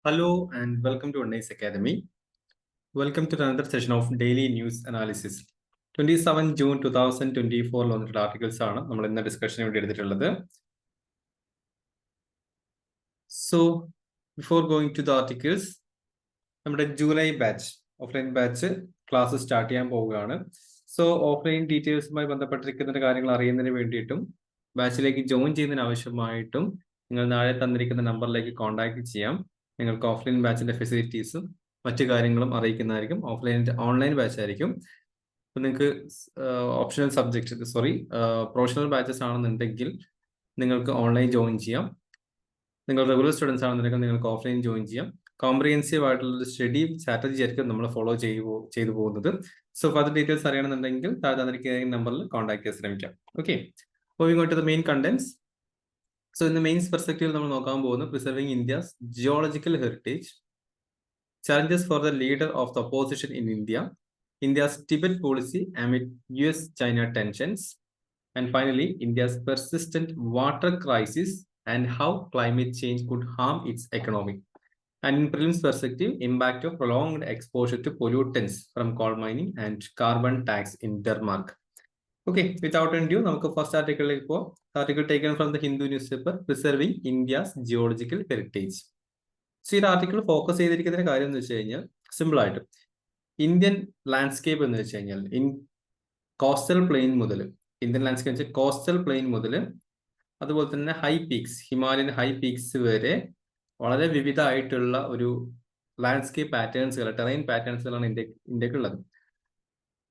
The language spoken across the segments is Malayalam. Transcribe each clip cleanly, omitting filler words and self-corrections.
Hello and welcome to Nice Academy. Welcome to another session of Daily News Analysis. 27 June 2024 വന്നിട്ടുള്ള ആർട്ടിക്കിൾസ് ആണ് നമ്മൾ ഇന്ന് ഡിസ്കഷന് വേണ്ടി എടുത്തിട്ടുള്ളത്. So before going to the articles, നമ്മുടെ July batch offline batch class start ചെയ്യാൻ പോവുകയാണ്. സോ ഓഫ്ലൈൻ ഡീറ്റെയിൽസുമായി ബന്ധപ്പെട്ടിരിക്കുന്ന കാര്യങ്ങൾ അറിയുന്നതിന് വേണ്ടിയിട്ടും ബാച്ചിലേക്ക് ജോയിൻ ചെയ്യുന്നതിന് ആവശ്യമായിട്ടും നിങ്ങൾ താഴെ തന്നിരിക്കുന്ന നമ്പറിലേക്ക് കോൺടാക്ട് ചെയ്യാം. നിങ്ങൾക്ക് ഓഫ്ലൈൻ ബാച്ചിന്റെ ഫെസിലിറ്റീസും മറ്റു കാര്യങ്ങളും അറിയിക്കുന്നതായിരിക്കും. ഓൺലൈൻ ബാച്ച് ആയിരിക്കും. അപ്പൊ നിങ്ങൾക്ക് ഓപ്ഷണൽ സബ്ജക്ട് പ്രൊഫഷണൽ ബാച്ചസ് ആണെന്നുണ്ടെങ്കിൽ നിങ്ങൾക്ക് ഓൺലൈൻ ജോയിൻ ചെയ്യാം. നിങ്ങൾ റെഗുലർ സ്റ്റുഡൻസ് ആണെന്നുണ്ടെങ്കിൽ നിങ്ങൾക്ക് ഓഫ്ലൈൻ ജോയിൻ ചെയ്യാം. കോംപ്രിഹെൻസീവ് ആയിട്ടുള്ള സ്റ്റഡി സ്ട്രാറ്റജി ആയിരിക്കും നമ്മൾ ഫോളോ ചെയ്തു പോകുന്നത്. സോ ഫർദർ ഡീറ്റെയിൽസ് അറിയണമെന്നുണ്ടെങ്കിൽ താഴെ തന്നിരിക്കുന്ന നമ്പറിൽ കോൺടാക്ട് ചെയ്യാൻ ശ്രമിക്കാം. Okay, moving on to the main contents. So in the mains perspective നമ്മൾ നോക്കാൻ പോകുന്നത് preserving India's geological heritage, challenges for the leader of the opposition in India, India's Tibet policy amid US-China tensions, and finally, India's persistent water crisis and how climate change could harm its economy. And in prelims perspective, impact of prolonged exposure to pollutants from coal mining and carbon tax in Denmark. Okay, without ado, നമുക്ക് ഫസ്റ്റ് ആർട്ടിക്കിളിലേക്ക് പോകാം. Article taken from the Hindu news paper, preserving India's geological heritage. So ഈ ആർട്ടിക്കിൾ ഫോക്കസ് ചെയ്തിരിക്കുന്ന കാര്യം എന്ന് വെച്ച് കഴിഞ്ഞാൽ സിമ്പിൾ ആയിട്ട് ഇന്ത്യൻ ലാൻഡ്സ്കേപ്പ് എന്ന് വെച്ച് കഴിഞ്ഞാൽ കോസ്റ്റൽ പ്ലെയിൻ മുതൽ ഇന്ത്യൻ ലാൻഡ്സ്കേപ്പ് വെച്ചാൽ കോസ്റ്റൽ പ്ലെയിൻ മുതൽ അതുപോലെ തന്നെ high peaks, Himalayan high peaks വരെ വളരെ വിവിധമായിട്ടുള്ള ഒരു ലാൻഡ്സ്കേപ്പ് പാറ്റേൺസുകൾ, ടെറൈൻ പാറ്റേൺസുകളാണ് ഇന്ത്യക്കുള്ളത്.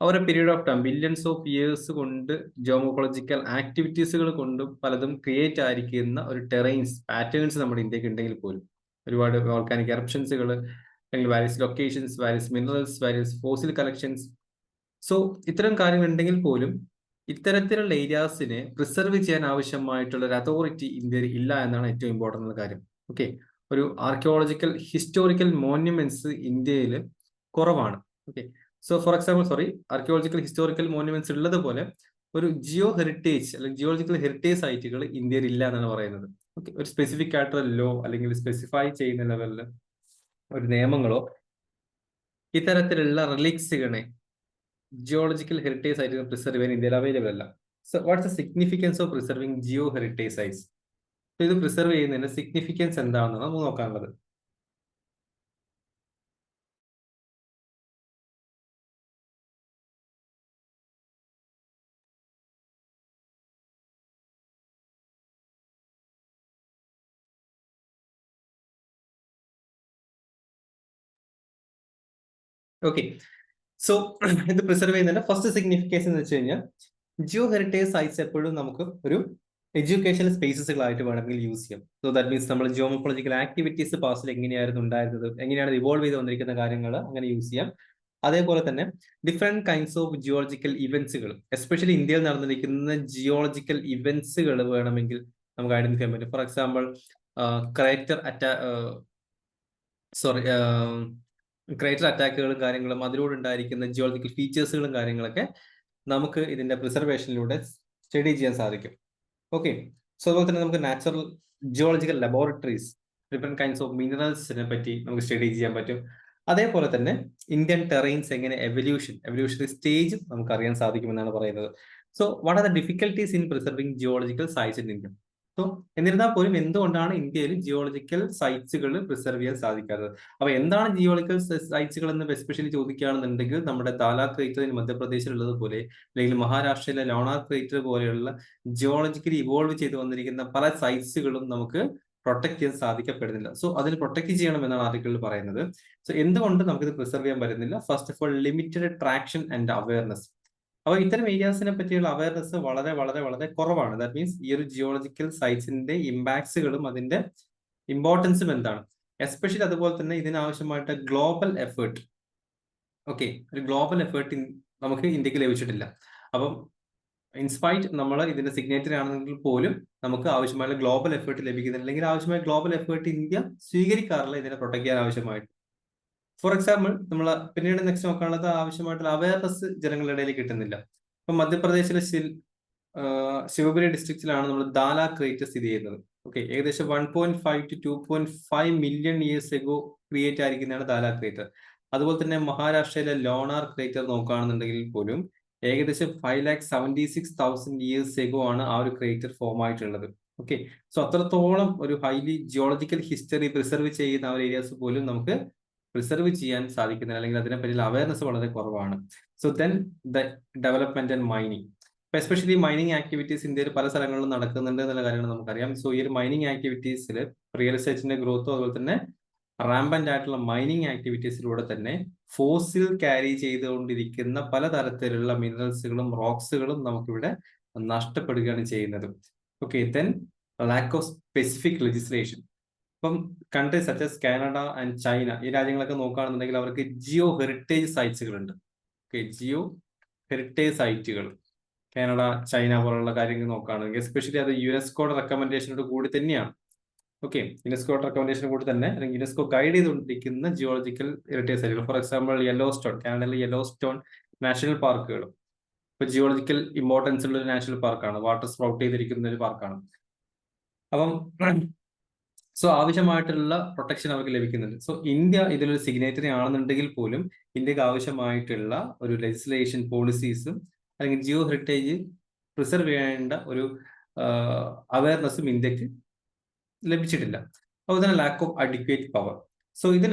ഒരു period of time, billions of years കൊണ്ട് ജിയോമോളജിക്കൽ ആക്ടിവിറ്റീസുകൾ കൊണ്ടും പലതും ക്രിയേറ്റ് ആയിരിക്കുന്ന ഒരു ടെറൈൻസ് പാറ്റേൺസ് നമ്മുടെ ഇന്ത്യക്ക് ഉണ്ടെങ്കിൽ പോലും ഒരുപാട് വോൾക്കാനിക് എറപ്ഷൻസുകൾ, അല്ലെങ്കിൽ various locations, various minerals, various fossil collections. So ഇത്തരം കാര്യങ്ങൾ ഉണ്ടെങ്കിൽ പോലും ഇത്തരത്തിലുള്ള ഏരിയാസിനെ പ്രിസർവ് ചെയ്യാൻ ആവശ്യമായിട്ടുള്ള ഒരു അതോറിറ്റി ഇന്ത്യയിൽ ഇല്ല എന്നാണ് ഏറ്റവും ഇമ്പോർട്ടൻ്റ് കാര്യം. ഓക്കെ, ഒരു ആർക്കിയോളജിക്കൽ ഹിസ്റ്റോറിക്കൽ മോണ്യുമെന്റ്സ് ഇന്ത്യയിൽ കുറവാണ്. Okay, so for example archaeological historical monuments ഉള്ളതുപോലെ ഒരു ജിയോ ഹെറിറ്റേജ് അല്ലെങ്കിൽ ജിയോളജിക്കൽ ഹെറിറ്റേജ് സൈറ്റുകൾ ഇന്ത്യയിൽ ഇല്ല എന്നാണ് പറയുന്നത്. ഓക്കെ, ഒരു സ്പെസിഫിക് ആയിട്ടുള്ള ലോ അല്ലെങ്കിൽ സ്പെസിഫൈ ചെയ്യുന്ന ലെവലിൽ ഒരു നിയമങ്ങളോ ഇത്തരത്തിലുള്ള റിലിക്സുകളെ ജിയോളജിക്കൽ ഹെറിറ്റേജ് സൈറ്റുകൾ പ്രിസർവ് ചെയ്യാൻ ഇന്ത്യയിൽ അവൈലബിൾ അല്ല. So what's the significance of preserving geo heritage sites? ഇത് പ്രിസർവ് ചെയ്യുന്നതിന്റെ സിഗ്നിഫിക്കൻസ് എന്താണെന്നാണ് നമുക്ക് നോക്കാനുള്ളത്. ഓക്കെ, സോ ഇത് പ്രിസർവ് ചെയ്യുന്നതിന്റെ ഫസ്റ്റ് സിഗ്നിഫിക്കൻസ് എന്ന് വെച്ച് കഴിഞ്ഞാൽ ജിയോ ഹെറിറ്റേജ് സൈറ്റ്സ് എപ്പോഴും നമുക്ക് ഒരു എഡ്യൂക്കേഷണൽ സ്പേസസുകളായിട്ട് വേണമെങ്കിൽ യൂസ് ചെയ്യാം. സോ ദാറ്റ് മീൻസ് നമ്മൾ ജിയോമോളജിക്കൽ ആക്ടിവിറ്റീസ് പാസ്റ്റിൽ എങ്ങനെയായിരുന്നു ഉണ്ടായിരുന്നത്, എങ്ങനെയാണ് ഇവോൾവ് ചെയ്ത് വന്നിരിക്കുന്ന കാര്യങ്ങൾ അങ്ങനെ യൂസ് ചെയ്യാം. അതേപോലെ തന്നെ ഡിഫറെന്റ് കൈൻഡ്സ് ഓഫ് ജിയോളജിക്കൽ ഇവന്റ്സുകൾ, എസ്പെഷ്യലി ഇന്ത്യയിൽ നടന്നിരിക്കുന്ന ജിയോളജിക്കൽ ഇവന്റ്സുകൾ വേണമെങ്കിൽ നമുക്ക് ഐഡന്റിഫൈ ചെയ്യാൻ പറ്റും. ഫോർ എക്സാമ്പിൾ ക്രേറ്റർ അറ്റാക്കുകളും കാര്യങ്ങളും അതിലൂടെ ഉണ്ടായിരിക്കുന്ന ജിയോളജിക്കൽ ഫീച്ചേഴ്സുകളും കാര്യങ്ങളൊക്കെ നമുക്ക് ഇതിന്റെ പ്രിസർവേഷനിലൂടെ സ്റ്റഡി ചെയ്യാൻ സാധിക്കും. ഓക്കെ, സോ അതുപോലെ തന്നെ നമുക്ക് natural geological laboratories, different kinds of മിനറൽസിനെ പറ്റി നമുക്ക് സ്റ്റഡി ചെയ്യാൻ പറ്റും. അതേപോലെ തന്നെ ഇന്ത്യൻ ടെറൈൻസ് എങ്ങനെ എവല്യൂഷണറി സ്റ്റേജ് നമുക്ക് അറിയാൻ സാധിക്കുമെന്നാണ് പറയുന്നത്. So what are the difficulties in preserving geological sites in India? So എന്നിരുന്നാൽ പോലും എന്തുകൊണ്ടാണ് ഇന്ത്യയിൽ ജിയോളജിക്കൽ സൈറ്റ്സുകൾ പ്രിസർവ് ചെയ്യാൻ സാധിക്കാത്തത്? അപ്പൊ എന്താണ് ജിയോളജിക്കൽ സൈറ്റ്സുകൾ എന്ന് എസ്പെഷ്യലി ചോദിക്കുകയാണെന്നുണ്ടെങ്കിൽ നമ്മുടെ ദാലാ ക്രേറ്റർ മധ്യപ്രദേശിലുള്ളതുപോലെ അല്ലെങ്കിൽ മഹാരാഷ്ട്രയിലെ ലോണാർ ക്രേറ്റർ പോലെയുള്ള ജിയോളജിക്കലി ഇവോൾവ് ചെയ്ത് വന്നിരിക്കുന്ന പല സൈറ്റ്സുകളും നമുക്ക് പ്രൊട്ടക്ട് ചെയ്യാൻ സാധിക്കപ്പെടുന്നില്ല. സോ അതിന് പ്രൊട്ടക്ട് ചെയ്യണം എന്നാണ് ആർട്ടിക്കിളിൽ പറയുന്നത്. സോ എന്തുകൊണ്ട് നമുക്കിത് പ്രിസർവ് ചെയ്യാൻ പറ്റുന്നില്ല? First of all, limited traction and awareness. അപ്പൊ ഇത്തരം ഏരിയാസിനെ പറ്റിയുള്ള അവയർനെസ് വളരെ വളരെ വളരെ കുറവാണ്. ദാറ്റ് മീൻസ് ഈ ഒരു ജിയോളജിക്കൽ സൈറ്റ്സിന്റെ ഇമ്പാക്ട്സുകളും അതിന്റെ ഇമ്പോർട്ടൻസും എന്താണ്, എസ്പെഷ്യലി അതുപോലെ തന്നെ ഇതിനാവശ്യമായിട്ട് ഗ്ലോബൽ എഫേർട്ട്. ഓക്കെ, ഒരു ഗ്ലോബൽ എഫേർട്ട് നമുക്ക് ഇന്ത്യക്ക് ലഭിച്ചിട്ടില്ല. അപ്പം ഇൻസ്പൈറ്റ് നമ്മൾ ഇതിന്റെ സിഗ്നേറ്ററി ആണെങ്കിൽ പോലും നമുക്ക് ആവശ്യമായ ഗ്ലോബൽ എഫേർട്ട് ലഭിക്കുന്നില്ല, അല്ലെങ്കിൽ ആവശ്യമായ ഗ്ലോബൽ എഫേർട്ട് ഇന്ത്യ സ്വീകരിക്കാറില്ല ഇതിനെ പ്രൊട്ടക്ട് ചെയ്യാൻ ആവശ്യമായിട്ട്. ഫോർ എക്സാമ്പിൾ, നമ്മൾ പിന്നീട് നെക്സ്റ്റ് നോക്കാനുള്ളത് ആവശ്യമായിട്ടുള്ള അവയർനെസ് ജനങ്ങളുടെ ഇടയിൽ കിട്ടുന്നില്ല. ഇപ്പൊ മധ്യപ്രദേശിലെ ശിവപുരി ഡിസ്ട്രിക്റ്റിലാണ് നമ്മൾ ദാല ക്രേറ്റർ സ്ഥിതി ചെയ്യുന്നത്. ഓക്കെ, ഏകദേശം 1.5 to 2.5 million years ago create ആയിരിക്കുന്നതാണ് ദാല ക്രേറ്റർ. അതുപോലെ തന്നെ മഹാരാഷ്ട്രയിലെ ലോണാർ ക്രേറ്റർ നോക്കുകയാണെന്നുണ്ടെങ്കിൽ പോലും ഏകദേശം 5,76,000 ഇയേഴ്സ് എഗോ ആണ് ആ ഒരു ക്രേറ്റർ ഫോം ആയിട്ടുള്ളത്. ഓക്കെ, സോ അത്രത്തോളം ഒരു ഹൈലി ജിയോളജിക്കൽ ഹിസ്റ്ററി പ്രിസർവ് ചെയ്യുന്ന ആ ഒരു ഏരിയാസ് പോലും നമുക്ക് പ്രിസർവ് ചെയ്യാൻ സാധിക്കുന്നില്ല, അല്ലെങ്കിൽ അതിനെപ്പറ്റിയുള്ള അവയർനെസ് വളരെ കുറവാണ്. So then the development and mining, especially mining activities ഇന്ത്യയിൽ പല സ്ഥലങ്ങളിലും നടക്കുന്നുണ്ട് എന്നുള്ള കാര്യങ്ങൾ നമുക്കറിയാം. സോ ഈ ഒരു മൈനിങ് ആക്ടിവിറ്റീസിൽ റിയൽ എസ്റ്റേറ്റിന്റെ ഗ്രോത്തും അതുപോലെ തന്നെ റാമ്പന്റ് ആയിട്ടുള്ള മൈനിങ് ആക്ടിവിറ്റീസിലൂടെ തന്നെ ഫോസിൽ ക്യാരി ചെയ്തുകൊണ്ടിരിക്കുന്ന പലതരത്തിലുള്ള മിനറൽസുകളും റോക്സുകളും നമുക്കിവിടെ നഷ്ടപ്പെടുകയാണ് ചെയ്യുന്നത്. Okay, then lack of specific legislation. ഇപ്പം countries such as Canada and China, ഈ രാജ്യങ്ങളൊക്കെ നോക്കുകയാണെന്നുണ്ടെങ്കിൽ അവർക്ക് ജിയോ ഹെറിറ്റേജ് സൈറ്റ്സുകൾ ഉണ്ട്. ഓക്കെ, ജിയോ ഹെറിറ്റേജ് സൈറ്റുകൾ കാനഡ, ചൈന പോലുള്ള കാര്യങ്ങൾ നോക്കുകയാണെങ്കിൽ എസ്പെഷ്യലി അത് യുനെസ്കോയുടെ റെക്കമെൻഡേഷനോട് കൂടി തന്നെയാണ്. ഓക്കെ, യുനെസ്കോയുടെ റെക്കമെൻഡേഷൻ കൂടി തന്നെ, അല്ലെങ്കിൽ യുനെസ്കോ ഗൈഡ് ചെയ്തുകൊണ്ടിരിക്കുന്ന ജിയോളജിക്കൽ ഹെറിറ്റേജ് സൈറ്റുകൾ. ഫോർ എക്സാമ്പിൾ യെല്ലോ സ്റ്റോൺ, കാനഡയിലെ യെല്ലോ സ്റ്റോൺ നാഷണൽ പാർക്കുകൾ ഇപ്പൊ ജിയോളജിക്കൽ ഇമ്പോർട്ടൻസ് ഉള്ള ഒരു നാഷണൽ പാർക്കാണ്, വാട്ടർ സ്പ്രൗട്ട് ചെയ്തിരിക്കുന്ന ഒരു പാർക്കാണ്. അപ്പം സോ ആവശ്യമായിട്ടുള്ള പ്രൊട്ടക്ഷൻ അവർക്ക് ലഭിക്കുന്നുണ്ട്. സോ ഇന്ത്യ ഇതിലൊരു സിഗ്നേറ്ററി ആണെന്നുണ്ടെങ്കിൽ പോലും ഇന്ത്യക്ക് ആവശ്യമായിട്ടുള്ള ഒരു ലെജിസ്ലേഷൻ പോളിസീസും അല്ലെങ്കിൽ ജിയോ ഹെറിറ്റേജ് പ്രിസർവ് ചെയ്യേണ്ട ഒരു അവയർനെസ്സും ഇന്ത്യക്ക് ലഭിച്ചിട്ടില്ല. അതുപോലെ തന്നെ lack of adequate power. So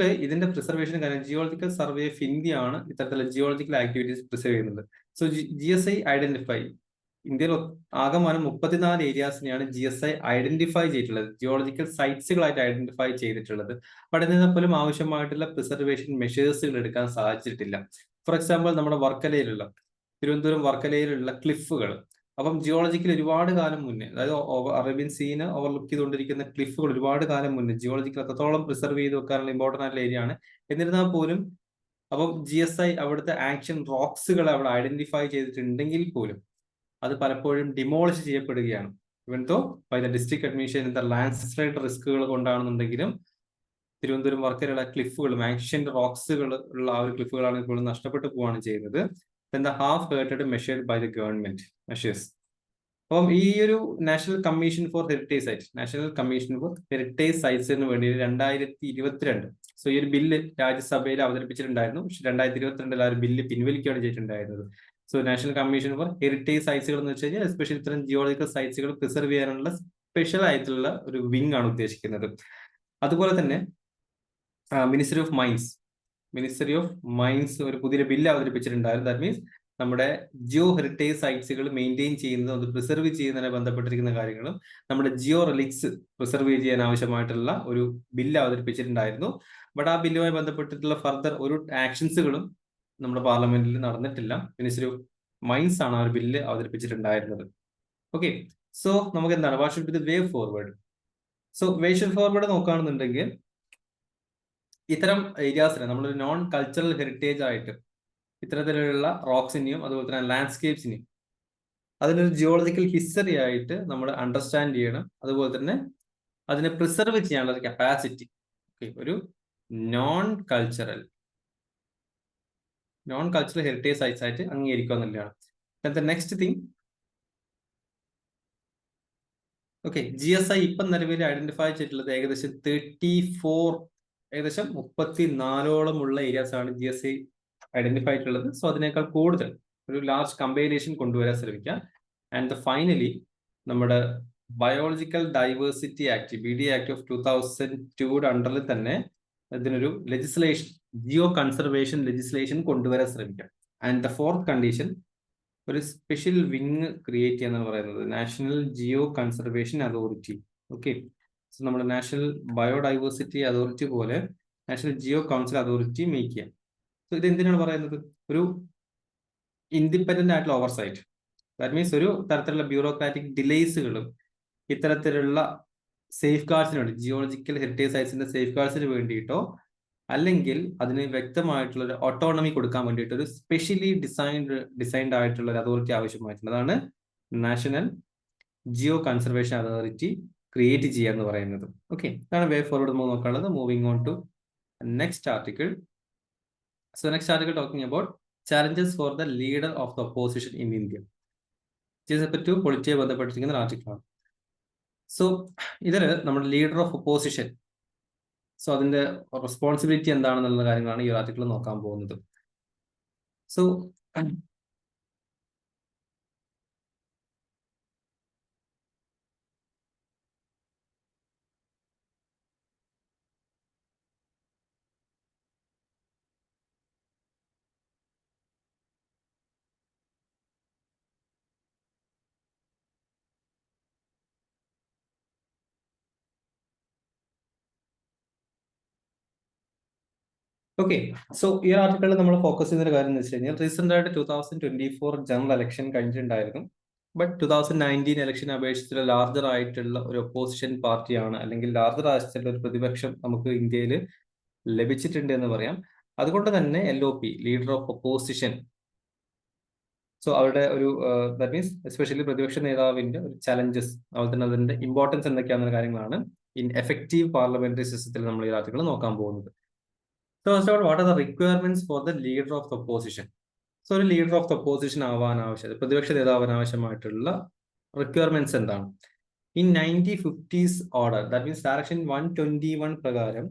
ഇതിന്റെ പ്രിസർവേഷൻ കാര്യം ജിയോളജിക്കൽ സർവേ ഓഫ് ഇന്ത്യ ആണ് ഇത്തരത്തിലുള്ള ജിയോളജിക്കൽ ആക്ടിവിറ്റീസ് പ്രിസർവ് ചെയ്യുന്നത്. സോ GSI ഐഡന്റിഫൈ ഇന്ത്യയിൽ ആകമാനം 34 ഏരിയാസിനെയാണ് GSI ഐഡന്റിഫൈ ചെയ്തിട്ടുള്ളത്, ജിയോളജിക്കൽ സൈറ്റ്സുകളായിട്ട് ഐഡന്റിഫൈ ചെയ്തിട്ടുള്ളത്. ബട്ട് ഇതിൽ പോലും ആവശ്യമായിട്ടുള്ള പ്രിസർവേഷൻ മെഷേഴ്സുകൾ എടുക്കാൻ സാധിച്ചിട്ടില്ല. ഫോർ എക്സാമ്പിൾ നമ്മുടെ തിരുവനന്തപുരം വർക്കലയിലുള്ള ക്ലിഫുകൾ, അപ്പം ജിയോളജിക്കൽ ഒരുപാട് കാലം മുന്നേ, അതായത് അറേബ്യൻ സീന് ഓവർലുക്ക് ചെയ്തുകൊണ്ടിരിക്കുന്ന ക്ലിഫുകൾ ഒരുപാട് കാലം മുന്നേ ജിയോളജിക്കൽ അത്രത്തോളം പ്രിസർവ് ചെയ്ത് വെക്കാനുള്ള ഇമ്പോർട്ടൻ്റ് ആയിട്ടുള്ള ഏരിയ ആണ്. എന്നിരുന്നാൽ പോലും അപ്പം GSI അവിടുത്തെ ആക്ഷൻ റോക്സുകൾ അവിടെ ഐഡന്റിഫൈ ചെയ്തിട്ടുണ്ടെങ്കിൽ പോലും അത് പലപ്പോഴും ഡിമോളിഷ് ചെയ്യപ്പെടുകയാണ്. Even though by the district administration the landslide റിസ്കുകൾ കൊണ്ടാണെന്നുണ്ടെങ്കിലും തിരുവനന്തപുരം വർക്കലയുള്ള ക്ലിഫുകളും ആൻഷ്യന്റ് റോക്സുകൾ ഉള്ള ആ ഒരു ക്ലിഫുകളാണ് ഇപ്പോഴും നഷ്ടപ്പെട്ടു പോവുകയാണ് ചെയ്യുന്നത്. Then the half hearted measured by the government measures. അപ്പം ഈ ഒരു നാഷണൽ കമ്മീഷൻ ഫോർ ഹെറിറ്റേജ് സൈറ്റ്സിന് വേണ്ടി 2022, സോ ഈ ഒരു ബില്ല് രാജ്യസഭയിൽ അവതരിപ്പിച്ചിട്ടുണ്ടായിരുന്നു. പക്ഷെ 2022 ആ ഒരു ബില്ല് പിൻവലിക്കുകയാണ് ചെയ്തിട്ടുണ്ടായിരുന്നത്. So national commission for heritage സൈറ്റ്സുകൾ എന്ന് വെച്ച് കഴിഞ്ഞാൽ എസ്പെഷ്യലി ഇത്തരം ജിയോളജിക്കൽ സൈറ്റ്സുകൾ പ്രിസർവ് ചെയ്യാനുള്ള സ്പെഷ്യൽ ആയിട്ടുള്ള ഒരു വിങ് ആണ് ഉദ്ദേശിക്കുന്നത്. അതുപോലെ തന്നെ മിനിസ്ട്രി ഓഫ് മൈൻസ് ഒരു പുതിയ ബില്ല് അവതരിപ്പിച്ചിട്ടുണ്ടായിരുന്നു. ദാറ്റ് മീൻസ് നമ്മുടെ ജിയോ ഹെറിറ്റേജ് സൈറ്റ്സുകൾ മെയിൻറ്റെയിൻ ചെയ്യുന്നതും അത് പ്രിസർവ് ചെയ്യുന്നതിനെ ബന്ധപ്പെട്ടിരിക്കുന്ന കാര്യങ്ങളും നമ്മുടെ ജിയോ റിലിക്സ് പ്രിസർവ് ചെയ്യാൻ ആവശ്യമായിട്ടുള്ള ഒരു ബില്ല് അവതരിപ്പിച്ചിട്ടുണ്ടായിരുന്നു. ബട്ട് ആ ബില്ലുമായി ബന്ധപ്പെട്ടിട്ടുള്ള ഫർദർ ഒരു ആക്ഷൻസുകളും നമ്മുടെ പാർലമെന്റിൽ നടന്നിട്ടില്ല. മിനിസ്ട്രി ഓഫ് മൈൻസ് ആണ് ആ ഒരു ബില്ല് അവതരിപ്പിച്ചിട്ടുണ്ടായിരുന്നത്. ഓക്കെ, സോ നമുക്ക് എന്താണ് what should be the way forward? So way should forward നോക്കുകയാണെന്നുണ്ടെങ്കിൽ ഇത്തരം ഏരിയാസിനെ നമ്മളൊരു നോൺ കൾച്ചറൽ ഹെറിറ്റേജ് ആയിട്ട് ഇത്തരത്തിലുള്ള റോക്സിനെയും അതുപോലെ തന്നെ ലാൻഡ്സ്കേപ്സിനെയും അതിനൊരു ജിയോളജിക്കൽ ഹിസ്റ്ററി ആയിട്ട് നമ്മൾ അണ്ടർസ്റ്റാൻഡ് ചെയ്യണം. അതുപോലെ തന്നെ അതിനെ പ്രിസർവ് ചെയ്യാനുള്ള ഒരു കപ്പാസിറ്റി ഒരു നോൺ കൾച്ചറൽ ഹെറിറ്റേജ് സൈറ്റ്സ് ആയിട്ട് അംഗീകരിക്കുക എന്നുള്ളതാണ്. നെക്സ്റ്റ് തിങ്, ഓക്കെ, GSI ഇപ്പം നിലവിൽ ഐഡന്റിഫൈ ചെയ്തിട്ടുള്ളത് ഏകദേശം 34 ഉള്ള ഏരിയാസ് ആണ് GSI ഐഡന്റിഫൈ ആയിട്ടുള്ളത്. സോ അതിനേക്കാൾ കൂടുതൽ ഒരു ലാർജ് കമ്പൈലേഷൻ കൊണ്ടുവരാൻ ശ്രമിക്കാം. ആൻഡ് ഫൈനലി നമ്മുടെ biological diversity act BD act of 2002 അണ്ടറിൽ തന്നെ ഇതിനൊരു ലെജിസ്ലേഷൻ, ജിയോ കൺസർവേഷൻ ലെജിസ്ലേഷൻ കൊണ്ടുവരാൻ ശ്രമിക്കാം. ആൻഡ് ദ ഫോർത്ത് കണ്ടീഷൻ, ഒരു സ്പെഷ്യൽ വിങ് ക്രിയേറ്റ് ചെയ്യാന്ന് പറയുന്നത് national geo conservation authority. Okay, so നമ്മുടെ നാഷണൽ ബയോഡൈവേഴ്സിറ്റി അതോറിറ്റി പോലെ national Jio council authority make ചെയ്യാം. സോ ഇത് എന്തിനാണ് പറയുന്നത്? ഒരു ഇൻഡിപെൻഡന്റ് ആയിട്ടുള്ള ഓവർസൈറ്റ്. ദാറ്റ് മീൻസ് ഒരു തരത്തിലുള്ള ബ്യൂറോക്രാറ്റിക് ഡിലേസുകളും ഇത്തരത്തിലുള്ള സേഫ് ഗാർഡ്സിന് വേണ്ടി, ജിയോളജിക്കൽ ഹെറിറ്റേജ് സൈറ്റ്സിന്റെ സേഫ് ഗാർഡ്സിന് വേണ്ടിയിട്ടോ അല്ലെങ്കിൽ അതിന് വ്യക്തമായിട്ടുള്ള ഒരു ഓട്ടോണമി കൊടുക്കാൻ വേണ്ടിയിട്ട് ഒരു സ്പെഷ്യലി ഡിസൈൻഡ് ആയിട്ടുള്ള ഒരു അതോറിറ്റി ആവശ്യമായിട്ടുണ്ട്. അതാണ് national geo conservation authority create ചെയ്യുക എന്ന് പറയുന്നത്. ഓക്കെ, അതാണ് വേ ഫോർവേഡ് നോക്കാനുള്ളത്. Moving on to next article. So next article talking about challenges for the leader of the opposition in India. To പൊളിറ്റിയെ ബന്ധപ്പെട്ടിരിക്കുന്ന ഒരു ആർട്ടിക്കിളാണ്. സോ ഇതിൽ നമ്മുടെ ലീഡർ ഓഫ് ഒപ്പോസിഷൻ, സോ അതിന്റെ റെസ്പോൺസിബിലിറ്റി എന്താണെന്നുള്ള കാര്യങ്ങളാണ് ഈ ആർട്ടിക്കിൾ നോക്കാൻ പോകുന്നത്. സോ ഓക്കെ, സോ ഈ ആർട്ടിക്കിളിൽ നമ്മൾ ഫോക്കസ് ചെയ്യുന്ന ഒരു കാര്യം എന്ന് വെച്ച് കഴിഞ്ഞാൽ റീസെന്റ് ആയിട്ട് 2024 ജനറൽ ഇലക്ഷൻ കഴിഞ്ഞിട്ടുണ്ടായിരുന്നു. ബട്ട് 2019 ഇലക്ഷൻ അപേക്ഷിച്ചുള്ള ലാർജർ ആയിട്ടുള്ള ഒരു ഒപ്പോസിഷൻ പാർട്ടിയാണ്, അല്ലെങ്കിൽ ലാർജർ ആയിട്ടുള്ള ഒരു പ്രതിപക്ഷം നമുക്ക് ഇന്ത്യയിൽ ലഭിച്ചിട്ടുണ്ട് എന്ന് പറയാം. അതുകൊണ്ട് തന്നെ LOP, leader of opposition, so അവരുടെ ഒരു ദാറ്റ് മീൻസ് എസ്പെഷ്യലി പ്രതിപക്ഷ നേതാവിന്റെ ഒരു ചലഞ്ചസ്, അതുപോലെ തന്നെ അതിന്റെ ഇമ്പോർട്ടൻസ് എന്തൊക്കെയാണെന്ന കാര്യങ്ങളാണ് ഇൻ എഫക്റ്റീവ് പാർലമെന്ററി സിസ്റ്റത്തിൽ നമ്മൾ ഈ ആർട്ടിക്കിൾ നോക്കാൻ പോകുന്നത്. So first of all, what are the requirements for the leader of the opposition? So ഒരു ലീഡർ ഓഫ് ദ ഒപ്പോസിഷൻ ആവാൻ ആവശ്യം, പ്രതിപക്ഷ നേതാവിന് ആവശ്യമായിട്ടുള്ള റിക്വയർമെന്റ്സ് എന്താണ്? In 1950s order, that means direction 121 പ്രകാരം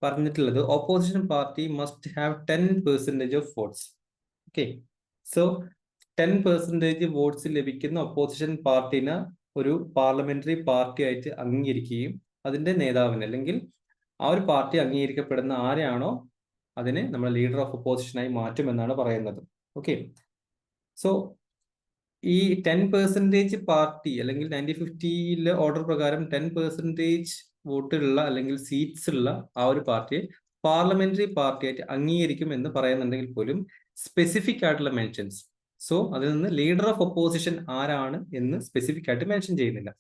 പറഞ്ഞിട്ടുള്ളത് opposition party must have 10% of votes. Okay, so 10% votes ലഭിക്കുന്ന ഒപ്പോസിഷൻ പാർട്ടിനെ ഒരു പാർലമെന്ററി പാർട്ടി ആയിട്ട് അംഗീകരിക്കുകയും അതിന്റെ നേതാവിന്, അല്ലെങ്കിൽ ആ ഒരു പാർട്ടി അംഗീകരിക്കപ്പെടുന്ന ആരെയാണോ അതിനെ നമ്മൾ ലീഡർ ഓഫ് ഒപ്പോസിഷനായി മാറ്റുമെന്നാണ് പറയുന്നത്. ഓക്കെ, സോ ഈ 10% പാർട്ടി, അല്ലെങ്കിൽ 1950 ഓർഡർ പ്രകാരം 10% വോട്ടുള്ള അല്ലെങ്കിൽ സീറ്റ്സ് ഉള്ള ആ ഒരു പാർട്ടിയെ പാർലമെന്ററി പാർട്ടിയായിട്ട് അംഗീകരിക്കും എന്ന് പറയുന്നുണ്ടെങ്കിൽ പോലും സ്പെസിഫിക് ആയിട്ടുള്ള മെൻഷൻസ്, സോ അതിൽ നിന്ന് ലീഡർ ഓഫ് ഒപ്പോസിഷൻ ആരാണ് എന്ന് സ്പെസിഫിക് ആയിട്ട് മെൻഷൻ ചെയ്യുന്നില്ല.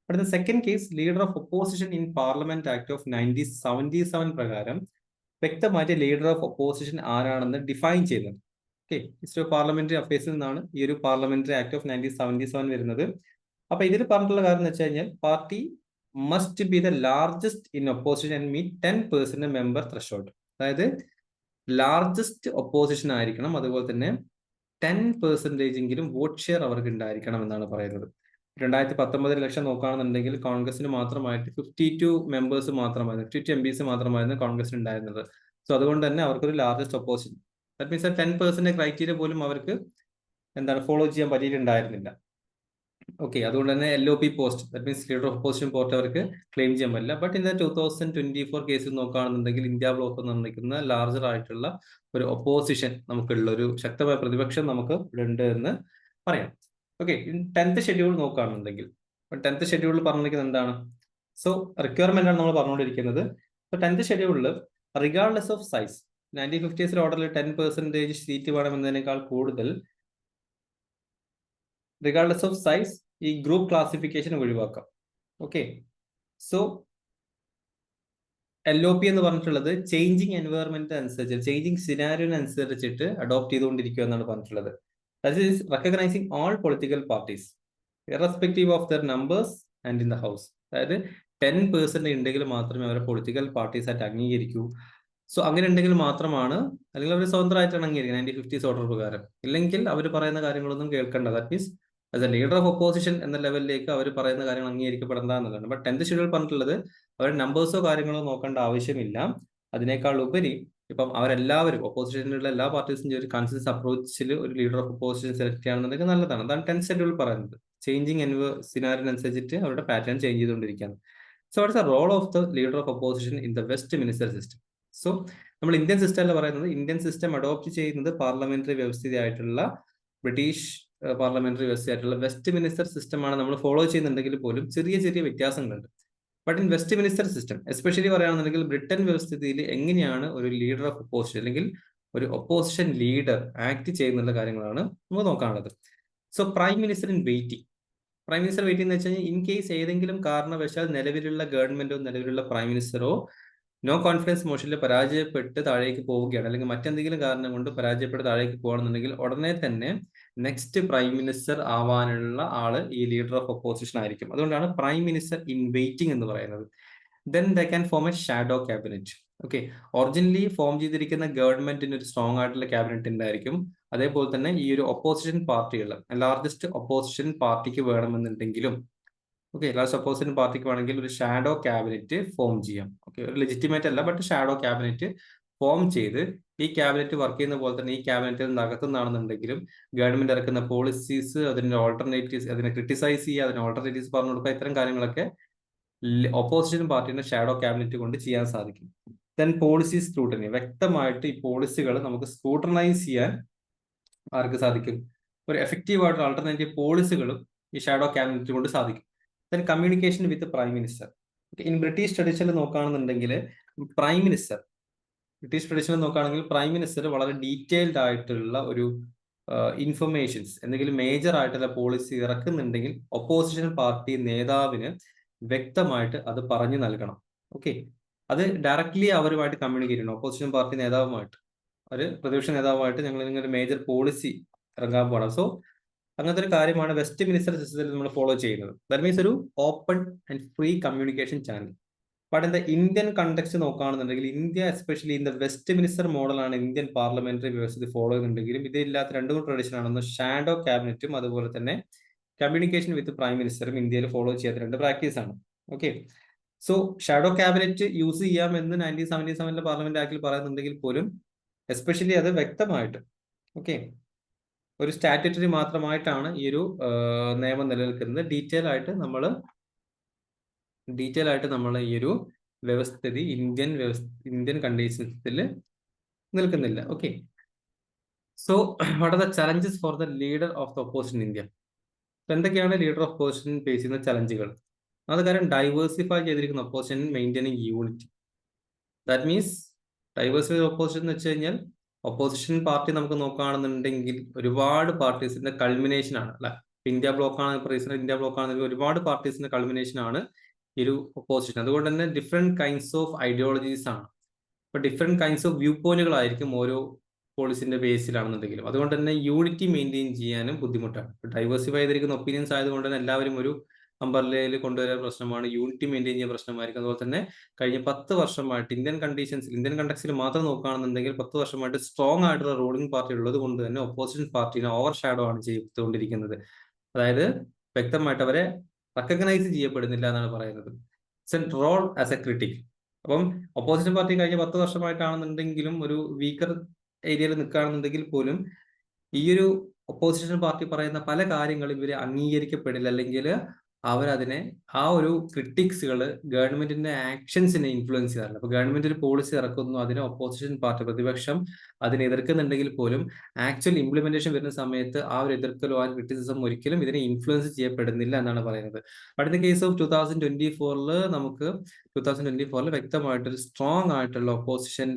But the second case, leader of opposition in Parliament Act of 1977 പ്രകാരം വ്യക്തമായിട്ട് ലീഡർ ഓഫ് ഒപ്പോസിഷൻ ആരാണെന്ന് ഡിഫൈൻ ചെയ്യുന്നത്. ഓക്കെ, മിനിസ്റ്റർ ഓഫ് പാർലമെന്ററി അഫയേഴ്സിൽ നിന്നാണ് ഈ ഒരു പാർലമെന്ററി ആക്ട് ഓഫ് 1977 വരുന്നത്. അപ്പൊ ഇതിൽ പറഞ്ഞിട്ടുള്ള കാര്യം എന്ന് വെച്ച് കഴിഞ്ഞാൽ party must be the largest in opposition and meet 10% member threshold. അതായത് ലാർജസ്റ്റ് ഒപ്പോസിഷൻ ആയിരിക്കണം, അതുപോലെ തന്നെ 10% വോട്ട് ഷെയർ അവർക്ക് ഉണ്ടായിരിക്കണം എന്നാണ് പറയുന്നത്. 2019 ഇലക്ഷൻ നോക്കുകയാണെന്നുണ്ടെങ്കിൽ കോൺഗ്രസിന് മാത്രമായിട്ട് 52 മെമ്പേഴ്സ് മാത്രമായിരുന്നു, 52 MPs മാത്രമായിരുന്നു കോൺഗ്രസിന് ഉണ്ടായിരുന്നത്. സോ അതുകൊണ്ട് തന്നെ അവർക്കൊരു largest opposition, that means 10% criteria പോലും അവർക്ക് ഫോളോ ചെയ്യാൻ പറ്റിയിട്ടുണ്ടായിരുന്നില്ല. ഓക്കെ, അതുകൊണ്ട് തന്നെ LOP post, that means leader of opposition post അവർക്ക് ക്ലെയിം ചെയ്യാൻ പറ്റില്ല. ബട്ട് ഇൻ 2024 കേസിൽ നോക്കുകയാണെന്നുണ്ടെങ്കിൽ ഇന്ത്യ ബ്ലോക്ക് നിർണ്ണയിക്കുന്ന ലാർജർ ആയിട്ടുള്ള ഒരു ഒപ്പോസിഷൻ, നമുക്കുള്ള ഒരു ശക്തമായ പ്രതിപക്ഷം നമുക്ക് ഉണ്ട് എന്ന് പറയാം. ഓക്കെ, 10th ഷെഡ്യൂൾ നോക്കുകയാണെന്നുണ്ടെങ്കിൽ 10th ഷെഡ്യൂളിൽ പറഞ്ഞിരിക്കുന്നത് എന്താണ്? സോ റിക്വയർമെന്റ് ആണ് നമ്മൾ പറഞ്ഞുകൊണ്ടിരിക്കുന്നത്. സോ 10th ഷെഡ്യൂളിൽ റിഗാർഡ്ലെസ് ഓഫ് സൈസ്, 1950s ഓർഡറിൽ 10% സീറ്റ് വേണമെന്നതിനേക്കാൾ കൂടുതൽ റിഗാർഡ്ലെസ് ഓഫ് സൈസ് ഈ ഗ്രൂപ്പ് ക്ലാസിഫിക്കേഷൻ ഒഴിവാക്കാം. ഓക്കെ, സോ LOP എന്ന് പറഞ്ഞിട്ടുള്ളത് ചേഞ്ചിങ് എൻവയറമെന്റ് അനുസരിച്ച്, ചേഞ്ചിങ് സിനാരിയോന് അനുസരിച്ചിട്ട് അഡോപ്റ്റ് ചെയ്തുകൊണ്ടിരിക്കുക എന്നാണ് പറഞ്ഞിട്ടുള്ളത്. That is recognizing all political parties irrespective of their numbers and in the house. അതായത് 10% ഉണ്ടെങ്കിൽ മാത്രമേ അവരെ പൊളിറ്റിക്കൽ പാർട്ടീസ് ആയിട്ട് അംഗീകരിക്കൂ. സോ അങ്ങനെ ഉണ്ടെങ്കിൽ മാത്രമാണ്, അല്ലെങ്കിൽ അവർ സ്വതന്ത്രമായിട്ടാണ് അംഗീകരിക്കുക 1950s ഓർഡർ പ്രകാരം. ഇല്ലെങ്കിൽ അവർ പറയുന്ന കാര്യങ്ങളൊന്നും കേൾക്കേണ്ട. That means as A leader of opposition എന്ന ലെവലിലേക്ക് അവർ പറയുന്ന കാര്യങ്ങൾ അംഗീകരിക്കപ്പെടേണ്ട എന്നുള്ളതാണ്. ബട്ട് 10th ഷെഡ്യൂൾ പറഞ്ഞിട്ടുള്ളത് അവരുടെ നമ്പേഴ്സോ കാര്യങ്ങളോ നോക്കേണ്ട ആവശ്യമില്ല. അതിനേക്കാൾ ഉപരി ഇപ്പം അവരെല്ലാവരും ഒപ്പോസിഷനിലുള്ള എല്ലാ പാർട്ടീസിന്റെ ഒരു കൺസൻസസ് അപ്രോച്ചിൽ ഒരു ലീഡർ ഓഫ് ഒപ്പോസിഷൻ സെലക്ട് ചെയ്യുകയാണെന്നുണ്ടെങ്കിൽ നല്ലതാണ്. അതാണ് 10th ഷെഡ്യൂൾ പറയുന്നത്. ചേഞ്ചിങ് സിനാരിയോനുസരിച്ചിട്ട് അവരുടെ പാറ്റേൺ ചേഞ്ച് ചെയ്തുകൊണ്ടിരിക്കുകയാണ്. So what's the role of the leader of opposition in the Westminster system? So നമ്മൾ ഇന്ത്യൻ സിസ്റ്റം അല്ല പറയുന്നത്, ഇന്ത്യൻ സിസ്റ്റം അഡോപ്റ്റ് ചെയ്യുന്നത് പാർലമെന്ററി വ്യവസ്ഥയായിട്ടുള്ള ബ്രിട്ടീഷ് പാർലമെന്ററി വ്യവസ്ഥയായിട്ടുള്ള വെസ്റ്റ് മിനിസ്റ്റർ സിസ്റ്റമാണ് നമ്മൾ ഫോളോ ചെയ്യുന്നുണ്ടെങ്കിൽ പോലും ചെറിയ ചെറിയ വ്യത്യാസങ്ങളുണ്ട്. But in Westminster system especially പറയുകയാണെന്നുണ്ടെങ്കിൽ ബ്രിട്ടൻ വ്യവസ്ഥിതിയിൽ എങ്ങനെയാണ് ഒരു ലീഡർ ഓഫ് ഒപ്പോസിഷൻ അല്ലെങ്കിൽ ഒരു ഒപ്പോസിഷൻ ലീഡർ ആക്ട് ചെയ്യുന്നുള്ള കാര്യങ്ങളാണ് നമുക്ക് നോക്കാനുള്ളത്. So prime minister in waiting, prime minister waiting എന്ന് വെച്ച് കഴിഞ്ഞാൽ ഇൻ കേസ് ഏതെങ്കിലും കാരണവശാൽ നിലവിലുള്ള ഗവൺമെന്റോ നിലവിലുള്ള പ്രൈം മിനിസ്റ്ററോ നോ കോൺഫിഡൻസ് മോഷനിൽ പരാജയപ്പെട്ട് താഴേക്ക് പോവുകയാണ്, അല്ലെങ്കിൽ മറ്റെന്തെങ്കിലും കാരണം കൊണ്ട് പരാജയപ്പെട്ട് താഴേക്ക് പോകുകയാണെന്നുണ്ടെങ്കിൽ ഉടനെ തന്നെ നെക്സ്റ്റ് പ്രൈം മിനിസ്റ്റർ ആവാനുള്ള ആള് ഈ ലീഡർ ഓഫ് ഒപ്പോസിഷൻ ആയിരിക്കും. അതുകൊണ്ടാണ് പ്രൈം മിനിസ്റ്റർ ഇൻ വെയിറ്റിംഗ് എന്ന് പറയുന്നത്. Then they can form A shadow cabinet. Okay, originally form ചെയ്തിരിക്കുന്ന ഗവൺമെന്റിന് ഒരു സ്ട്രോങ് ആയിട്ടുള്ള ക്യാബിനറ്റ് ഉണ്ടായിരിക്കും. അതേപോലെ തന്നെ ഈ ഒരു ഒപ്പോസിഷൻ പാർട്ടികൾ, ലാർജസ്റ്റ് ഒപ്പോസിഷൻ പാർട്ടിക്ക് വേണമെന്നുണ്ടെങ്കിലും, ഓക്കെ, ലാർജസ്റ്റ് ഒപ്പോസിഷൻ പാർട്ടിക്ക് വേണമെങ്കിൽ ഒരു ഷാഡോ ക്യാബിനറ്റ് ഫോം ചെയ്യാം. ഓക്കെ, ഒരു ലെജിറ്റിമേറ്റ് അല്ല, ബട്ട് ഷാഡോ ക്യാബിനറ്റ് ഫോം ചെയ്ത് ഈ ക്യാബിനറ്റ് വർക്ക് ചെയ്യുന്ന പോലെ തന്നെ ഈ ക്യാബിനറ്റിൽ നടക്കുന്നാണെന്നുണ്ടെങ്കിലും ഗവൺമെന്റ് ഇറക്കുന്ന പോളിസീസ്, അതിന്റെ ഓൾട്ടർനേറ്റീവ്സ്, അതിനെ ക്രിട്ടിസൈസ് ചെയ്യുക, അതിന് ഓൾട്ടർനേറ്റീവ്സ് പറഞ്ഞു കൊടുക്കുക, ഇത്തരം കാര്യങ്ങളൊക്കെ ഒപ്പോസിഷൻ പാർട്ടിയുടെ ഷാഡോ ക്യാബിനറ്റ് കൊണ്ട് ചെയ്യാൻ സാധിക്കും. ദെൻ പോളിസി സ്ക്രൂട്ടനി, വ്യക്തമായിട്ട് ഈ പോളിസികൾ നമുക്ക് സ്ക്രൂട്ടനൈസ് ചെയ്യാൻ ആർക്ക് സാധിക്കും? ഒരു എഫക്റ്റീവ് ആയിട്ടുള്ള ആൾട്ടർനേറ്റീവ് പോളിസികളും ഈ ഷാഡോ ക്യാബിനറ്റ് കൊണ്ട് സാധിക്കും. Then communication with prime minister. In British ട്രഡീഷനിൽ നോക്കുകയാണെന്നുണ്ടെങ്കിൽ പ്രൈം മിനിസ്റ്റർ, ബ്രിട്ടീഷ് ട്രഡീഷനിൽ നോക്കുകയാണെങ്കിൽ പ്രൈം മിനിസ്റ്റർ വളരെ ഡീറ്റെയിൽഡ് ആയിട്ടുള്ള ഒരു ഇൻഫർമേഷൻസ്, എന്തെങ്കിലും മേജർ ആയിട്ടുള്ള പോളിസി ഇറക്കുന്നുണ്ടെങ്കിൽ ഒപ്പോസിഷൻ പാർട്ടി നേതാവിന് വ്യക്തമായിട്ട് അത് പറഞ്ഞു നൽകണം. ഓക്കെ, അത് ഡയറക്ട്ലി അവരുമായിട്ട് കമ്മ്യൂണിക്കേറ്റ് ചെയ്യണം, ഓപ്പോസിഷൻ പാർട്ടി നേതാവുമായിട്ട്, ഒരു പ്രതിപക്ഷ നേതാവുമായിട്ട് ഞങ്ങൾ ഇങ്ങനെ മേജർ പോളിസി ഇറങ്ങാൻ പോകണം. സോ അങ്ങനത്തെ ഒരു കാര്യമാണ് വെസ്റ്റ് മിനിസ്റ്റർ സിസ്റ്റത്തിൽ നമ്മൾ ഫോളോ ചെയ്യുന്നത്. ദാറ്റ് മീൻസ് ഒരു open and free communication channel. But in the Indian context നോക്കുകയാണെന്നുണ്ടെങ്കിൽ India especially in the Westminster മോഡലാണ് ഇന്ത്യൻ പാർലമെന്ററി വ്യവസ്ഥ ഫോളോ ചെയ്യുന്നുണ്ടെങ്കിലും ഇതില്ലാത്ത രണ്ടും ട്രഡീഷൻ ആണെന്ന് ഷാഡോ ക്യാബിനറ്റും അതുപോലെ തന്നെ കമ്മ്യൂണിക്കേഷൻ വിത്ത് പ്രൈം മിനിസ്റ്ററും ഇന്ത്യയിൽ ഫോളോ ചെയ്യാത്ത രണ്ട് പ്രാക്ടീസ് ആണ്. Okay, so shadow cabinet use ചെയ്യാമെന്ന് 1977 പാർലമെന്റ് ആക്ടിൽ പറയുന്നുണ്ടെങ്കിൽ പോലും എസ്പെഷ്യലി അത് വ്യക്തമായിട്ട്, ഓക്കെ, ഒരു സ്റ്റാറ്റ്യൂട്ടറി മാത്രമായിട്ടാണ് ഈ ഒരു നിയമം നിലനിൽക്കുന്നത്. ഡീറ്റെയിൽ ആയിട്ട് നമ്മൾ ഈ ഒരു വ്യവസ്ഥിതി ഇന്ത്യൻ കണ്ടീഷൻസിൽ നിൽക്കുന്നില്ല. Okay, so what are the challenges for the leader of the opposition India? എന്തൊക്കെയാണ് ലീഡർ ഓഫ് ഒപ്പോസിഷൻ ഫേസ് ചെയ്യുന്ന ചലഞ്ചുകൾ? അത് കാര്യം ഡൈവേഴ്സിഫൈ ചെയ്തിരിക്കുന്ന opposition maintaining unity. That means diversify opposition എന്ന് വെച്ച് കഴിഞ്ഞാൽ ഒപ്പോസിഷൻ പാർട്ടി നമുക്ക് നോക്കുകയാണെന്നുണ്ടെങ്കിൽ ഒരുപാട് പാർട്ടീസിന്റെ കൾമിനേഷൻ ആണ് അല്ലെ. ഇന്ത്യ ബ്ലോക്ക് ആണ്, റീസെന്റ് ഇന്ത്യ ബ്ലോക്ക് ആണെന്നുണ്ടെങ്കിൽ ഒരുപാട് പാർട്ടീസിന്റെ കൾമിനേഷൻ ആണ് ഈ ഒരു ഒപ്പോസിഷൻ. അതുകൊണ്ട് തന്നെ ഡിഫറെന്റ് കൈൻഡ്സ് ഓഫ് ഐഡിയോളജീസ് ആണ്, ഇപ്പൊ ഡിഫറെന്റ് കൈൻഡ്സ് ഓഫ് വ്യൂ പോയിന്റുകളായിരിക്കും ഓരോ പോളിസിന്റെ ബേസിലാണെന്നുണ്ടെങ്കിലും. അതുകൊണ്ട് തന്നെ യൂണിറ്റി മെയിൻറ്റെയിൻ ചെയ്യാനും ബുദ്ധിമുട്ടാണ്. ഡൈവേഴ്സിഫൈ ചെയ്തിരിക്കുന്ന ഒപ്പീനിയൻസ് ആയതുകൊണ്ട് തന്നെ എല്ലാവരും ഒരു അംബർലയിൽ കൊണ്ടുവരാൻ പ്രശ്നമാണ്, യൂണിറ്റി മെയിൻറ്റെയിൻ ചെയ്യാൻ പ്രശ്നമായിരിക്കും. അതുപോലെ തന്നെ കഴിഞ്ഞ 10 വർഷമായിട്ട് ഇന്ത്യൻ കണ്ടക്സിൽ മാത്രം നോക്കുകയാണെന്നുണ്ടെങ്കിൽ 10 വർഷമായിട്ട് സ്ട്രോങ് ആയിട്ടുള്ള റൂളിംഗ് പാർട്ടി ഉള്ളത് കൊണ്ട് തന്നെ ഒപ്പോസിഷൻ പാർട്ടിനെ ഓവർ ഷാഡോ ആണ് ചെയ്തുകൊണ്ടിരിക്കുന്നത്. അതായത് വ്യക്തമായിട്ട് അവരെ റെക്കഗ്നൈസ് ചെയ്യപ്പെടുന്നില്ല എന്നാണ് പറയുന്നത്. Role as a critic. അപ്പം ഒപ്പോസിഷൻ പാർട്ടി കഴിഞ്ഞ 10 വർഷമായിട്ടാണെന്നുണ്ടെങ്കിലും ഒരു വീക്കർ ഏരിയയിൽ നിൽക്കുകയാണെന്നുണ്ടെങ്കിൽ പോലും ഈ ഒരു ഒപ്പോസിഷൻ പാർട്ടി പറയുന്ന പല കാര്യങ്ങളും ഇവര് അംഗീകരിക്കപ്പെടില്ല, അല്ലെങ്കിൽ അവരതിനെ, ആ ഒരു ക്രിട്ടിക്സുകൾ ഗവൺമെന്റിന്റെ ആക്ഷൻസിനെ ഇൻഫ്ലുവൻസ് ചെയ്യാറില്ല. അപ്പൊ ഗവൺമെന്റ് ഒരു പോളിസി ഇറക്കുന്നു, അതിനെ ഒപ്പോസിഷൻ പാർട്ടി, പ്രതിപക്ഷം അതിനെ എതിർക്കുന്നുണ്ടെങ്കിൽ പോലും ആക്ച്വൽ ഇംപ്ലിമെന്റേഷൻ വരുന്ന സമയത്ത് ആ ഒരു എതിർക്കലോ ആ ക്രിറ്റിസിസം ഒരിക്കലും ഇതിനെ ഇൻഫ്ലുവൻസ് ചെയ്യപ്പെടുന്നില്ല എന്നാണ് പറയുന്നത്. But in the case of 2024 നമുക്ക് 2024 വ്യക്തമായിട്ടൊരു സ്ട്രോങ് ആയിട്ടുള്ള ഒപ്പോസിഷൻ